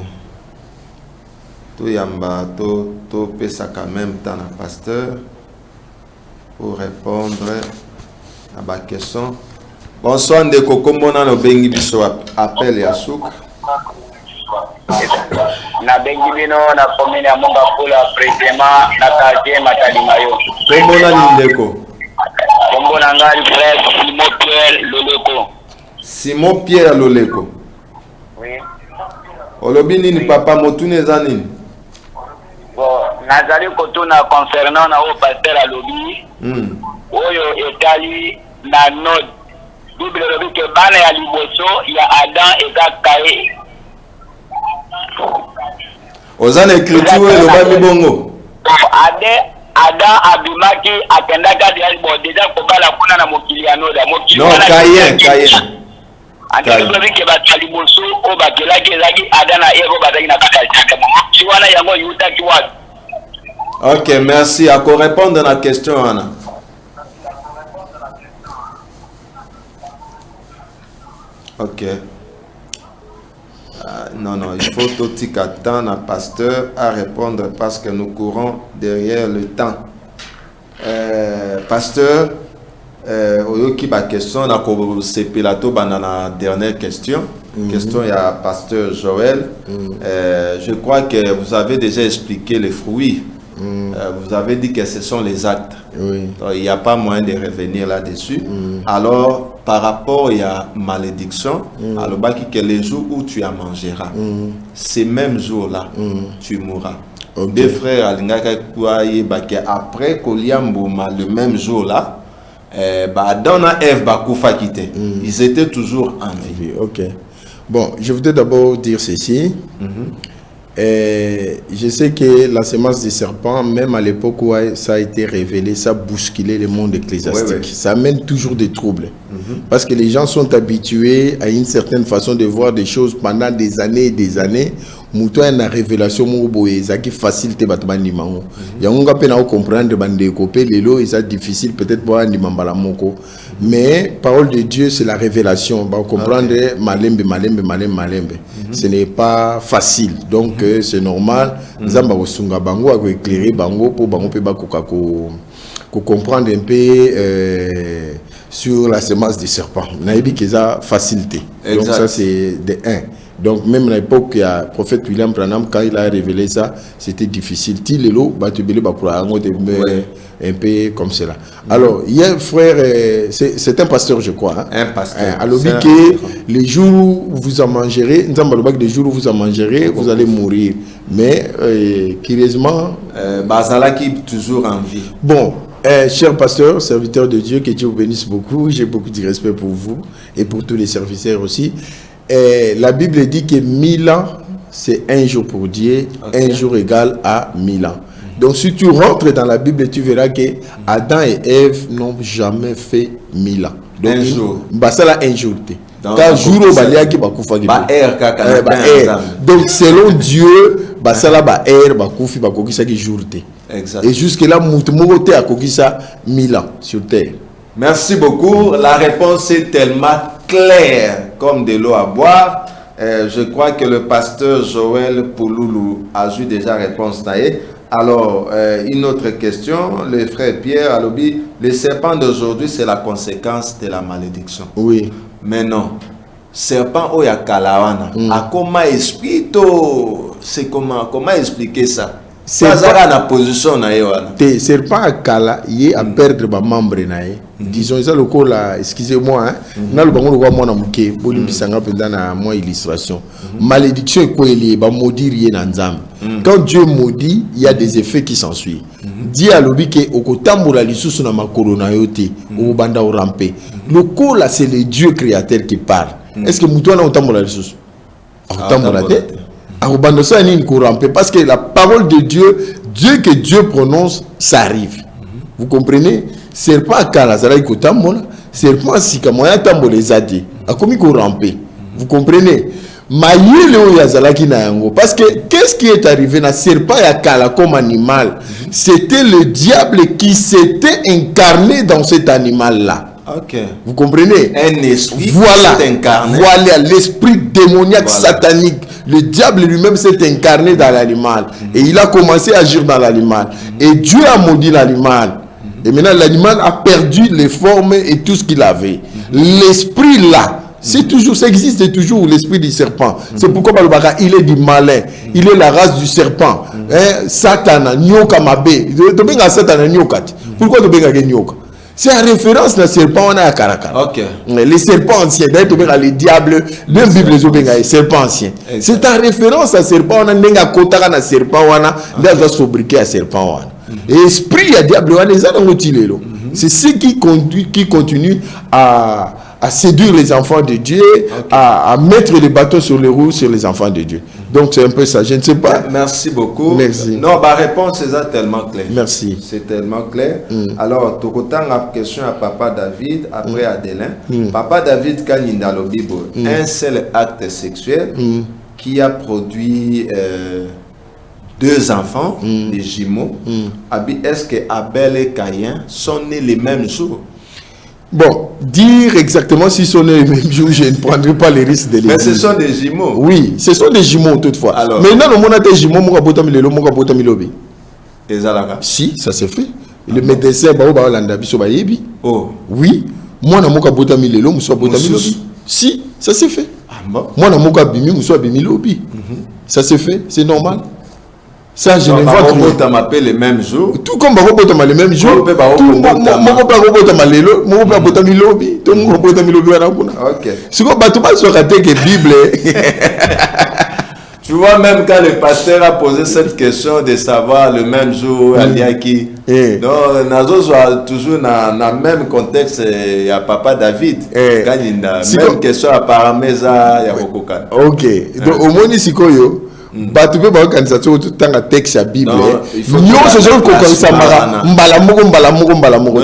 Tout yamba, tout pesa quand même temps à pasteur pour répondre à ma question. Bonsoir, Ndeko, comment on a bengi biso appel ya souk? Na bengi bino na commune ya Mongafula précisément na quartier Matalimayo. Comment on a Ndeko? Kombo na ngali frère Simon Pierre Loleko. Simon Pierre Loleko. Oui. Olobi nini papa motune za nini? Bon, nazali kotuna concernant na o pasteur alobi. Oyo etali na node. Bible lobi ke bana ya liboso ya Adam eza kae. Ozana écriture eloba mibongo. Adam abimaki akendaka déjà kobala kuna na mokili ya node. Non, Caïn. Ande lobi ke batali liboso o bakelaki ezaki Adam na Eva bazaki na kaka chaka. Mokili wana yango yutaki wapi? Ok, merci. À quoi répondre à la question, Anna? Ok. Non, il faut tout attendre un pasteur à répondre parce que nous courons derrière le temps. Pasteur, qui ba question, on a pilato la dernière question. Question, il y a pasteur Joël. Je crois que vous avez déjà expliqué les fruits. Vous avez dit que ce sont les actes. Oui. Donc, il n'y a pas moyen de revenir là-dessus. Alors, par rapport à malédiction, alors que les jours où tu en mangeras, ces mêmes jours-là, tu mourras. Deux frères, après Koliambouma, le même jour-là, Adam et Ève, ils étaient toujours en vie. Ok. Bon, je voudrais d'abord dire ceci. Je sais que la semence du serpent, même à l'époque où ça a été révélé, ça a bousculé le monde ecclésiastique. Oui. Ça amène toujours des troubles. Parce que les gens sont habitués à une certaine façon de voir des choses pendant des années et des années. Mouto a une révélation qui facile te batmani mango. Yangonga pena comprendre bande copé lelo et ça difficile peut-être pour un mambala moko. Mais parole de Dieu c'est la révélation. Ba comprendre malembe. Ce n'est pas facile. Donc c'est normal. Nzamba osunga bango a éclairer bango pour bango pe ba ko comprendre un peu sur la semence du serpent. Naïbi que ça facilité. Donc ça c'est de 1. Donc même à l'époque, il y a le prophète William Branham, quand il a révélé ça, c'était difficile. Tilelo, un peu comme cela. Alors, il y a un frère, c'est un pasteur, je crois. Hein? Un pasteur. Alors, que les jours où vous en mangerez, les jours où vous en mangerez, vous allez mourir. Mais, curieusement... Bazala qui est toujours en vie. Bon, cher pasteur, serviteur de Dieu, que Dieu vous bénisse beaucoup. J'ai beaucoup de respect pour vous et pour tous les serviteurs aussi. La Bible dit que 1000 ans, c'est un jour pour Dieu, un jour égal à 1000 ans. Donc si tu rentres dans la Bible, tu verras que Adam et Ève n'ont jamais fait 1000 ans. Donc, un jour. Un jour. Donc selon Dieu, et jusque là, Moutemogote a kokisa 1000 ans sur terre. Merci beaucoup. La réponse est tellement claire comme de l'eau à boire. Je crois que le pasteur Joël Pouloulou a eu déjà réponse. Alors, une autre question. Le frère Pierre Alobi, le serpent d'aujourd'hui, c'est la conséquence de la malédiction. Oui. Mais non. Serpent Oya Kalawana. A comment expliquer c'est comment expliquer ça? C'est pas la position na yoana. Te serpent à kala yé à perdre ba membre na yé. Disons ça le coup là, excusez-moi hein. Na le bango le quoi moi na muke, boli bisanga penda na moi illustration. Malédiction est quoi lié ba maudire yé na nzambe. Quand Dieu maudit, il y a des effets qui s'ensuivent. Dit à l'obi que au kotambola lisusu na makolo na yote, au banda au rampe. Le coup là c'est le Dieu créateur qui parle. Est-ce que Moutouana a tambola les sous? Tambola tête. Ça ni corrompé parce que la parole de Dieu, Dieu que Dieu prononce, ça arrive. Vous comprenez? Serpent à Kalazara ikotambola, serpent sikamoya tambola les adi. A komi corrompé. Vous comprenez? Parce que qu'est-ce qui est arrivé dans serpent à Kala comme animal? C'était le diable qui s'était incarné dans cet animal-là. Okay. Vous comprenez? Un esprit voilà, s'est incarné. Voilà, l'esprit démoniaque satanique. Le diable lui-même s'est incarné dans l'animal. Et il a commencé à agir dans l'animal. Et Dieu a maudit l'animal. Et maintenant, l'animal a perdu les formes et tout ce qu'il avait. L'esprit là, c'est toujours, ça existe toujours, l'esprit du serpent. C'est pourquoi il est du malin. Il est la race du serpent. Satan, nyoka mabe. Satan, nyoka. Pourquoi tu veux nyoka? C'est en référence au serpent on a à Karakara. Okay. Les serpents anciens, d'ailleurs, les diables, même Bible, les serpents anciens. C'est en référence à serpent on a un kotaka na serpent on a des sobriquets à serpent on a. Et esprit à diable on a des angotilés. C'est ce qui continue à séduire les enfants de Dieu, à mettre les bâtons sur les roues sur les enfants de Dieu. Donc c'est un peu ça, je ne sais pas. Merci beaucoup. Merci. Non, ma réponse est tellement claire. Merci. C'est tellement clair. Alors, tout autant la question à Papa David, après Adelin. Papa David, quand il est dans le Bible, un seul acte sexuel qui a produit 2 enfants, des jumeaux. Est-ce que Abel et Caïn sont nés les mêmes jours? Bon, dire exactement si sont nés le même jour, je ne prendrai pas les risques de les Mais dire. ce sont des jumeaux. Oui, ce sont des jumeaux toutefois. Alors, mais non, le monde a des jumeaux, mon capota milelo, mon capota milobi. Les Alaka. Si, ça se fait. Le médecin, bah, landa biso ba yebi. Oh. Oui, moi na mon capota milelo, mon capota milobi. Si, ça se fait. Ah bon? Moi na mon capota mon capota milobi. Ça se fait, c'est normal. Ça, je ne vois pas. On m'appelle les mêmes jours. Tout comme Barobota les mêmes jours. Tout le monde Barobota Malelo, mon Barobota Milobi, tout le monde Barobota Milobi à Nakuna. Ok. C'est comme Batouba sur la tête que Bible. Tu vois, même quand le pasteur a posé cette question de savoir le même jour, Aliaki. Donc, Nazo soit toujours dans le même contexte, il y a Papa David. Quand il a la même question à Parameza, il y a Rokokan. Ok. Donc, au moins, ici, Batouba Barokanisa, tout le temps, texte à Bible. Nous, ce sont comme ça, Mbala Moko.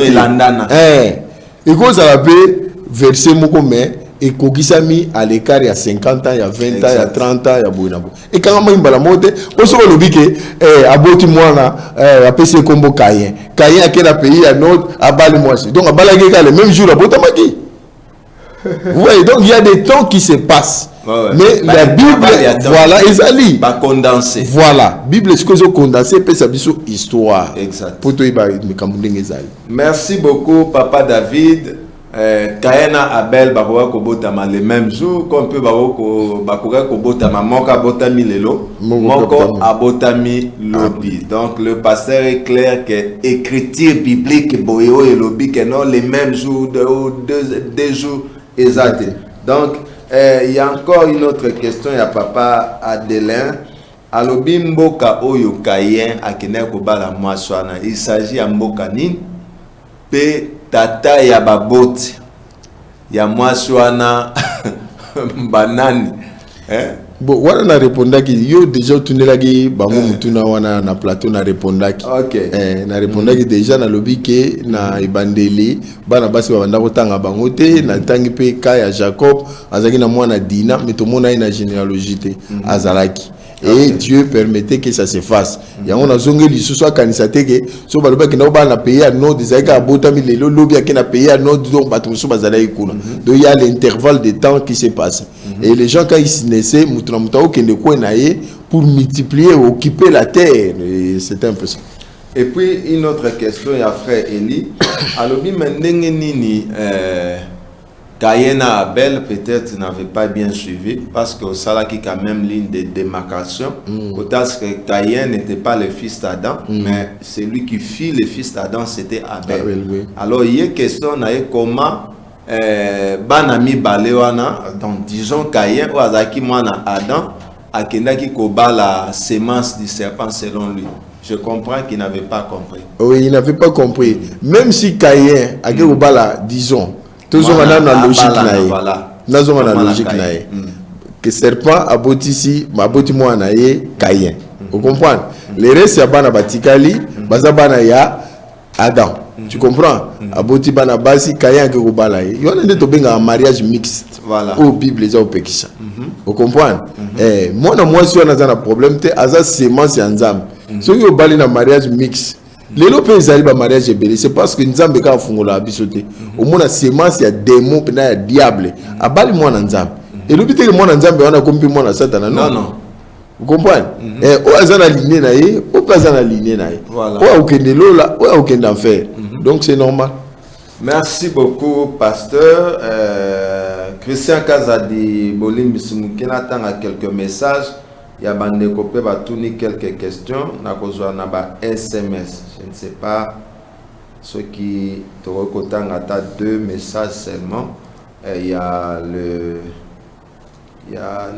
Et quand ça l'appelle verset Moko, mais. Et Kokisami à l'écart il y a 50 ans, il y a 20 ans, il y a 30 ans, il y a Bouinabo. Et quand on m'a dit, on se dit que Aboti Moana a passé comme Caïn. Caïn a quel pays à notre à Balimoisi. Donc à Balagéka, le même jour à Botamaki. Vous voyez, donc il y a des temps qui se passent. Mais la Bible, voilà, Ezali. Pas condensé. Voilà, Bible, ce que je condensé, peut ça biso histoire. Exact. Pour toi, il va Ezali. Merci beaucoup, Papa David. Caïn Abel bakoka kobotama le même jour comme peut bakoka kobotama moka botami lelo moko abotami lobi. Donc le pasteur est clair que écriture biblique boyo et lobi que non les mêmes jours deux jours exacts. Donc il y a encore une autre question, il y a Papa Adelin. Alobi mboka oyo Caïn akene kobala mwaswana, il s'agit ya mboka nini pe tata ya baboti ya mwaswana banani bon wana na répondaki yo déjà tunelaki bango mutuna wana na plateau na répondaki na répondaki déjà na lobi ke na ibandeli bana basi babanda kotanga bango te na tangi pe ka ya Jacob azaki na mwana Dina mais to mona ina généalogie te azalaki. Et Dieu permettait que ça se fasse. Il y a un zonge lisusu akanisate que so baloba que na ba na pays à nord des aika botami lelo lobi akena pays à nord donc batuso bazala ikuna. Donc il y a l'intervalle de temps qui se passe. Et les gens quand ils naissaient mutuna mutao kende ko naie pour multiplier occuper la terre et c'est un peu ça. Et puis une autre question, il y a frère Eli alobi mendenge nini Caïn et Abel peut-être n'avait pas bien suivi parce que ça qui quand même ligne de démarcation. Parce que Caïn n'était pas le fils d'Adam, mais celui qui fit le fils d'Adam c'était Abel. Alors il y a une question comment banami balewana donc disons Caïn ou azaki mwana Adam akendaki koba la sémence du serpent selon lui. Je comprends qu'il n'avait pas compris. Oui, il n'avait pas compris. Même si Caïn a koba la disons toujours dans la logique là. nazo na logique nae que serpent abotisi maboti mwa nae Caïn. Vous comprenez? Les restes ya bana batikali baza bana ya Adam. Tu comprends? Aboti bana basi Caïn ke kobala ye. Yo na ndeto benga mariage mixte. Voilà. Au Bible za opekisa. Vous comprenez? Moi na moi si on a un problème te aza semence ya nzambe. So yo bali na mariage mixte. Lelo pe ezali ba mariage ebele, c'est parce que nzambe ka fungola bisote. Au mona semence ya démon pe na ya diable. Abali mwana nzambe. Et le but est que mwana nzambe wana kompi mwana satana non. Non. Vous comprenez? O azana ligne na ye, o pas azana ligne na ye. Voilà. O okende lola, o okende enfer. Donc c'est normal. Merci beaucoup, pasteur. Christian Kazadi Bolim Simukina tanga quelques messages. Il y a bande copé va tourner quelques questions. Na kozwa na ba SMS. Je ne sais pas ceux qui te recotanga ta 2 messages seulement. Il y a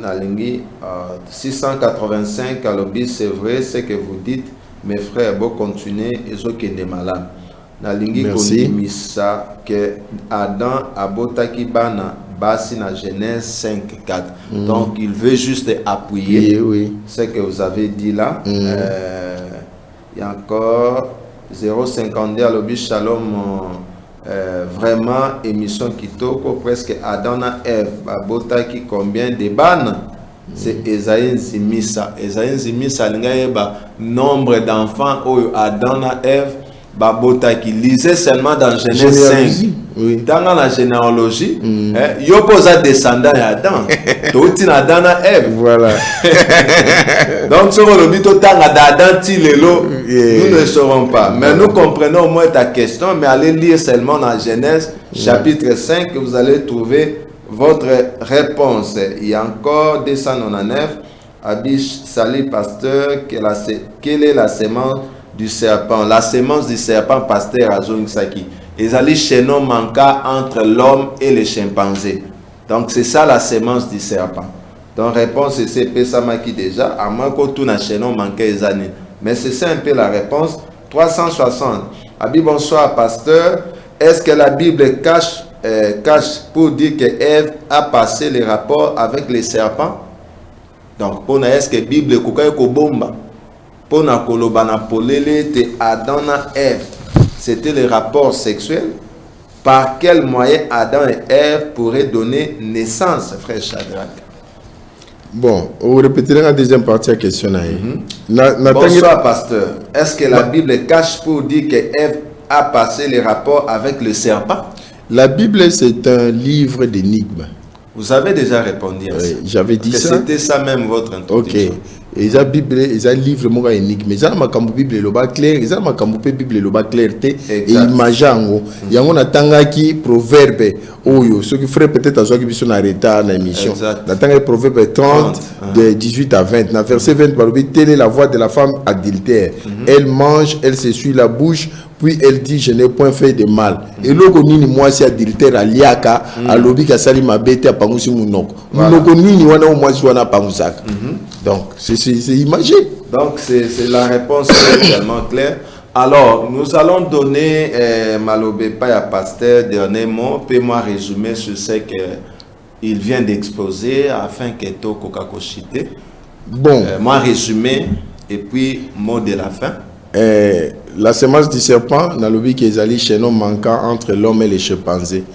Nalingi 685 alobi, c'est vrai ce que vous dites, mes frères, bon continuer et ceux qui sont malades. Nalingi Kondimisa que Adam abotaki bana basi na Genèse 5:4. Donc il veut juste appuyer ce que vous avez dit là. Il y a encore 0,52 alobi shalom. Vraiment émission kitoko presque Adam et Ève babotaki combien de bannes? C'est Esaïe Zimisa. Esaïe Zimisa ba nombre d'enfants où Adam et Ève babotaki. Lisez seulement dans Genèse 5. Dans la généalogie, yo posa descendant Adam. Tout Adam et Ève. Voilà. Donc sur le mythe d'Adam Tilelo, nous ne saurons pas. Mais nous comprenons au moins ta question. Mais allez lire seulement dans Genèse chapitre 5 que vous allez trouver votre réponse. Il y a encore 299. Abish Sali pasteur, quelle est la sémence du serpent? La sémence du serpent, pasteur Azong Saki. Ils allaient chaînon manqua entre l'homme et les chimpanzés. Donc c'est ça la sémence du serpent. Donc réponse c'est Pesamaki déjà. À moins que tout n'a chaînon manqué les années. Mais c'est ça un peu la réponse. 360. Abi bonsoir pasteur. Est-ce que la Bible cache pour dire que Ève a passé les rapports avec les serpents? Donc pour est-ce que la Bible kukai ko bomba? Pour na kolobana polele te Adam et Ève. C'était les rapports sexuels. Par quel moyen Adam et Ève pourraient donner naissance, frère Shadrach? Bon, on répétera la deuxième partie de la question. Bonsoir, pasteur. Est-ce que la Bible cache pour dire que Ève a passé les rapports avec le serpent? La Bible, c'est un livre d'énigmes. Vous avez déjà répondu à ça. J'avais dit ça. C'était ça même votre introduction. Ok. Et la Bible, ils ont livre mon énigme. Mais ça ma kambu Bible le bas clair, ils ont ma kambu Bible le bas clarté et imagingo. Il y a on attanga qui proverbe oyo, ce qui ferait peut-être à ceux qui sont en retard dans l'émission. Attanga proverbe 30 de 18 à 20. Dans verset 20 par telle est la voix de la femme adultère. Elle mange, elle s'essuie la bouche, puis elle dit je n'ai point fait de mal. Et logo nini moi si adultère aliaka alobi ka sali mabete apangusi munoko. Munoko nini wana moi si wana pangusaka. Donc c'est imagé. Donc c'est la réponse tellement claire. Alors nous allons donner Malobé Paya pasteur dernier mot. Peux-moi résumer sur ce que il vient d'exposer afin que tout kokakoshite. Bon. Moi résumé et puis mot de la fin. La sémence du serpent, dans le but qu'ils allaient chez nous manquant entre l'homme et les chimpanzés.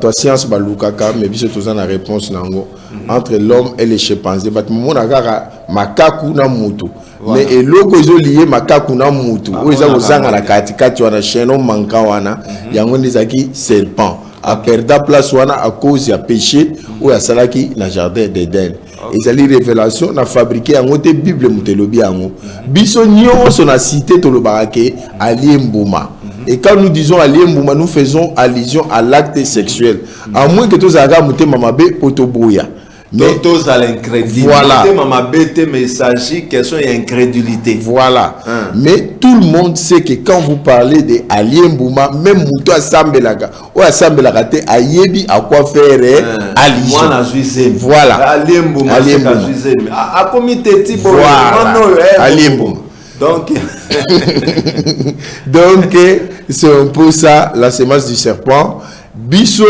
Toi science balukaka, mais bien sûr la réponse nango entre l'homme et les chimpanzés. Bat mon agara makaku na mutu. Mais et logo ils lié makaku na mutu. Où ils ont zanga la katikati wana chez nous manquant wana. Yango nizaki serpent. A perda place wana à cause ya péché ou à salaki na jardin d'Éden. Ils allaient révélation na fabriqué en côté Bible mutelobi ango. Bisonio son a cité to le barake aliembuma. Et quand nous disons aliembuma, nous faisons allusion à l'acte sexuel. À moins que tous aga mute mamabe potoboya. Mais tous à l'incrédulité. Voilà. Mais il s'agit question d'incrédulité. Voilà. Mais tout le monde sait que quand vous parlez de aliembuma, même Mouto Assambelaga, ou Assambelaga, te ayebi à quoi faire allusion. Voilà. Aliembuma. À comité type. Voilà. Aliembuma. Donc, donc c'est un peu ça la sémence du serpent. Bisso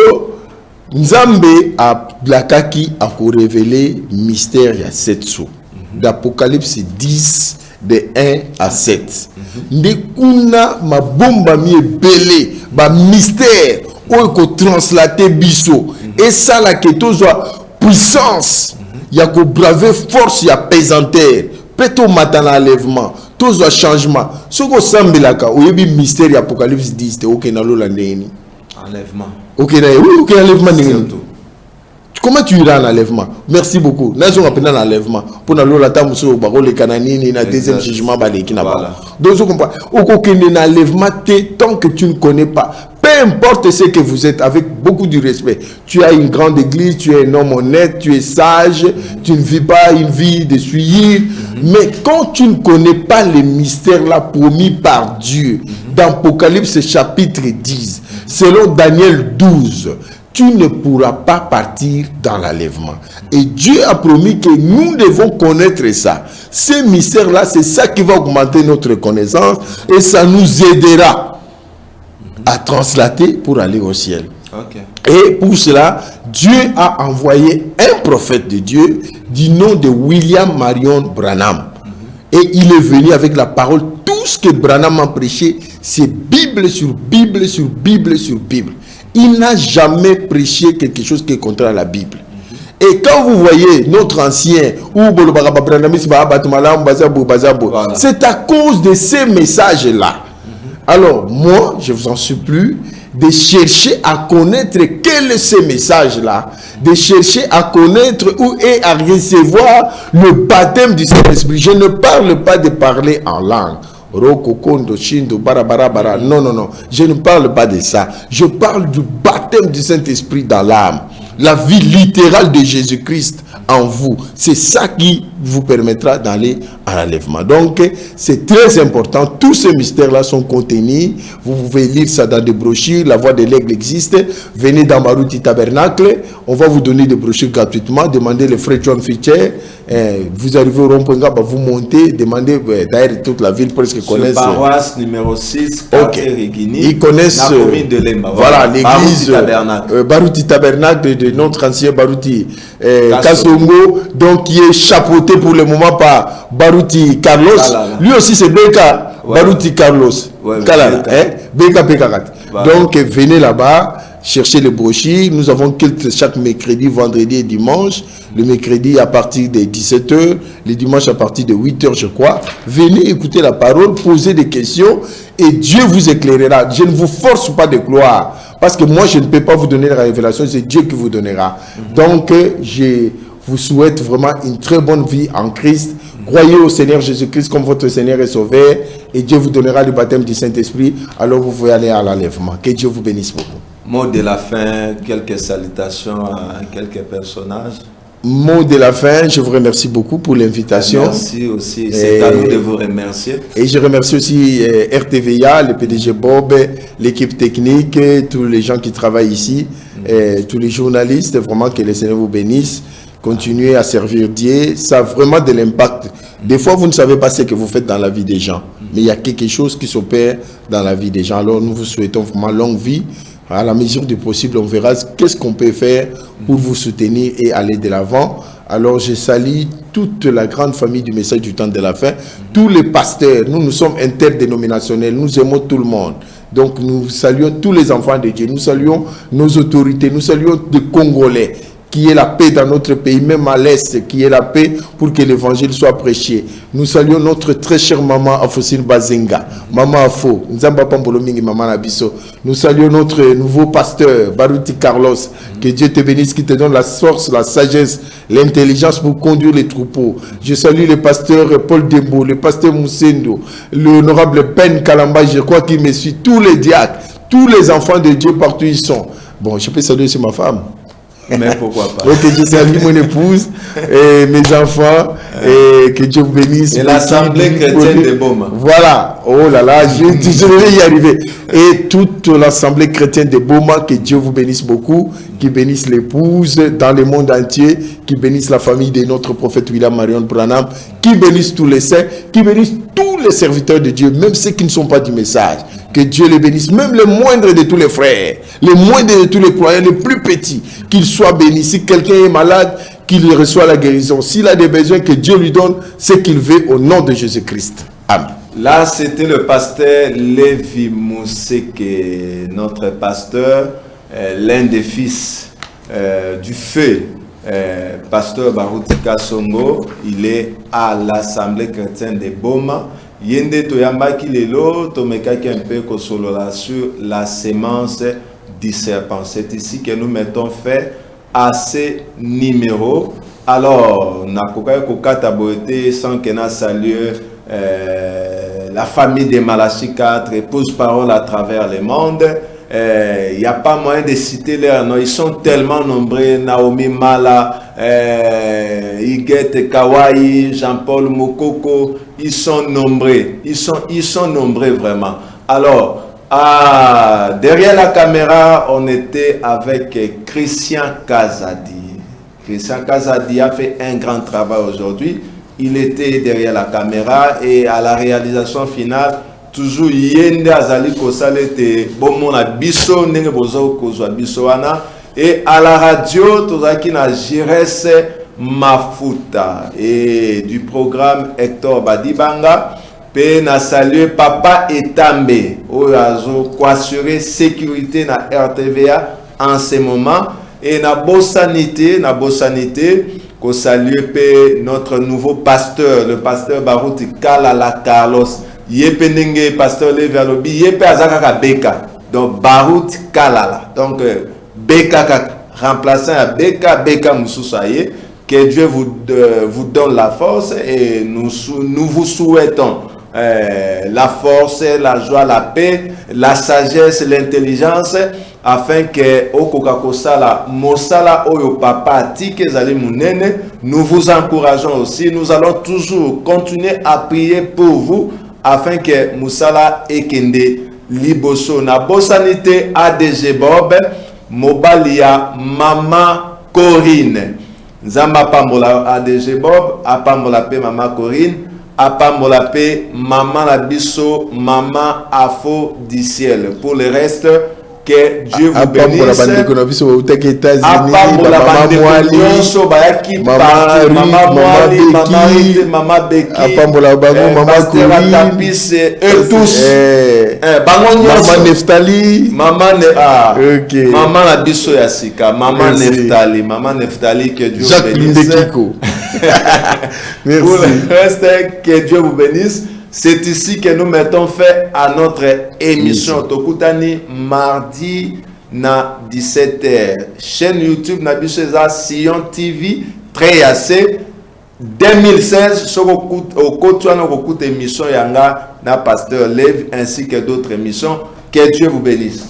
Nzambe a blakaki a révélé mystère il y a 7 sous. D'Apocalypse 10 de 1 à 7. Ndekuna ma bomba mi belé ba mystère o ko translater biso et ça la que soit puissance ya ko braver force ya pesanteur peto matana enlèvement tout changement ce ko sambelaka o yebi mystère ya Apocalypse 10 te OK na lola ndeni enlèvement. OK na OK enlèvement ndeni. Comment tu iras en enlèvement? Merci beaucoup. Nous avons appris en enlèvement. Pour nous, la table sur le canani, na deuxième jugement, qui n'a pas. Donc, vous comprenez. Aucun enlèvement, tant que tu ne connais pas. Peu importe ce que vous êtes, avec beaucoup de respect. Tu as une grande église, tu es un homme honnête, tu es sage, tu ne vis pas une vie de suivre. Mais quand tu ne connais pas les mystères là promis par Dieu, dans Apocalypse chapitre 10, selon Daniel 12, tu ne pourras pas partir dans l'enlèvement. Et Dieu a promis que nous devons connaître ça. Ces mystères-là, c'est ça qui va augmenter notre connaissance et ça nous aidera à translater pour aller au ciel. Et pour cela, Dieu a envoyé un prophète de Dieu du nom de William Marion Branham. Et il est venu avec la parole. Tout ce que Branham a prêché, c'est Bible sur Bible sur Bible sur Bible. Il n'a jamais prêché quelque chose qui est contraire à la Bible. Et quand vous voyez notre ancien, c'est à cause de ces messages-là. Alors, moi, je vous en supplie de chercher à connaître quel est ce message-là, de chercher à connaître où est à recevoir le baptême du Saint-Esprit. Je ne parle pas de parler en langue. Non, je ne parle pas de ça. Je parle du baptême du Saint-Esprit dans l'âme. La vie littérale de Jésus-Christ en vous. C'est ça qui vous permettra d'aller à l'enlèvement. Donc, c'est très important. Tous ces mystères-là sont contenus. Vous pouvez lire ça dans des brochures. La voix de l'aigle existe. Venez dans Baruti Tabernacle. On va vous donner des brochures gratuitement. Demandez le frère John Fitcher. Vous arrivez au rond-point, vous montez. Demandez, d'ailleurs, toute la ville presque connaissent. Paroisse numéro 6, ils connaissent voilà, l'église Baruti Tabernacle de notre ancien Baruti Kasongo, donc qui est chapeauté pour le moment par Baruti Carlos. Lui aussi c'est Beka Baruti Carlos. Beka Pekarat. Donc venez là-bas, cherchez les brochures. Nous avons culte chaque mercredi, vendredi et dimanche. Le mercredi à partir de 17h, le dimanche à partir de 8h je crois. Venez écouter la parole, posez des questions et Dieu vous éclairera. Je ne vous force pas de croire. Parce que moi, je ne peux pas vous donner la révélation, c'est Dieu qui vous donnera. Donc, je vous souhaite vraiment une très bonne vie en Christ. Croyez au Seigneur Jésus-Christ comme votre Seigneur et Sauveur. Et Dieu vous donnera le baptême du Saint-Esprit. Alors, vous pouvez aller à l'enlèvement. Que Dieu vous bénisse beaucoup. Mot de la fin, quelques salutations à quelques personnages. Mot de la fin, je vous remercie beaucoup pour l'invitation. Merci aussi, c'est à nous de vous remercier. Et je remercie aussi RTVA, le PDG Bob, l'équipe technique, tous les gens qui travaillent ici, tous les journalistes, vraiment que le Seigneur vous bénisse. Continuez à servir Dieu, ça a vraiment de l'impact. Des fois, vous ne savez pas ce que vous faites dans la vie des gens, mais il y a quelque chose qui s'opère dans la vie des gens. Alors nous vous souhaitons vraiment longue vie. À la mesure du possible, on verra qu'est-ce qu'on peut faire pour vous soutenir et aller de l'avant. Alors, je salue toute la grande famille du message du temps de la fin, tous les pasteurs. Nous sommes interdénominationnels, nous aimons tout le monde. Donc, nous saluons tous les enfants de Dieu, nous saluons nos autorités, nous saluons les Congolais. Qui est la paix dans notre pays, même à l'Est, qui est la paix pour que l'évangile soit prêché. Nous saluons notre très chère maman Afosine Bazenga, maman Afo, Nzamba Pambolomingi, maman Nabiso. Nous saluons notre nouveau pasteur, Baruti Carlos, que Dieu te bénisse, qui te donne la force, la sagesse, l'intelligence pour conduire les troupeaux. Je salue le pasteur Paul Dembo, le pasteur Moussendo, l'honorable Ben Kalamba, je crois qu'il me suit, tous les diacres, tous les enfants de Dieu partout ils sont. Bon, je peux saluer aussi ma femme. Mais pourquoi pas. Ok, je salue mon épouse et mes enfants et que Dieu vous bénisse. Et l'Assemblée chrétienne de Boma. Voilà. Oh là là, je vais y arriver. Et toute l'Assemblée chrétienne de Boma, que Dieu vous bénisse beaucoup, qui bénisse l'épouse dans le monde entier, qui bénisse la famille de notre prophète William Marion Branham, qui bénisse tous les saints, qui bénisse tous les serviteurs de Dieu, même ceux qui ne sont pas du message. Que Dieu les bénisse. Même le moindre de tous les frères, le moindre de tous les croyants, les plus petits, qu'ils soient bénis. Si quelqu'un est malade, qu'il reçoit la guérison. S'il a des besoins, que Dieu lui donne ce qu'il veut au nom de Jésus-Christ. Amen. Là, c'était le pasteur Lévi Mousseke, notre pasteur, l'un des fils du feu, pasteur Barouti Kasongo. Il est à l'Assemblée chrétienne de Boma. Yende Toyamba Kilelo, Tomekaki un peu Kosolola sur la sémence du serpent. C'est ici que nous mettons fait à ces numéros. Alors, Nakoka Kokata Boete, sans que na salue la famille de Malachi 4, épouse parole à travers le monde. Il n'y a pas moyen de citer leurs noms. Ils sont tellement nombreux. Naomi Mala, Iguette Kawaii, Jean-Paul Mokoko. Ils sont nombreux. Ils sont nombreux vraiment. Alors, derrière la caméra, on était avec Christian Kazadi. Christian Kazadi a fait un grand travail aujourd'hui. Il était derrière la caméra et à la réalisation finale, toujours yende azali kosalete bomona biso ndenge bozo kozwa biso wana, et à la radio tozaki na Jires Mafuta et du programme Hector Badibanga pe na saluer Papa Etambe oyazo ko assurer sécurité na RTVA en ce moment, et na Bossanité ko saluer notre nouveau pasteur, le pasteur Barouti Kalala Carlos. Yependenge pasteur Lévi Alobi, Yepe Azakaka Beka. Donc Barouti Kalala. Donc Beka remplaçant à Beka Moussoussaye. Que Dieu vous donne la force, et nous vous souhaitons la force, la joie, la paix, la sagesse, l'intelligence, afin que Okokakosala Mosala Oyo Papa Tike Zali Munene, nous vous encourageons aussi. Nous allons toujours continuer à prier pour vous, afin que Moussala Ekende Liboso na Bossanité ADG Bob Mobalia Mama Corinne Zamba Pambola ADG Bob Apambola Pe Mama Corinne Apambola Pe Mama Labiso Mama Afo du ciel. Pour le reste, que Dieu vous bénisse. Maman Beki, et tous. Maman Neftali, Maman Labiso Yassika, Maman Neftali, que Dieu vous bénisse. Pour le reste, que Dieu vous bénisse. C'est ici que nous mettons fait à notre émission Tokutani mardi na 17h. Chaîne YouTube Nabiseza Sion TV très assez 2016 sur au côté émission Yanga na Pasteur Lev ainsi que d'autres émissions. Que Dieu vous bénisse.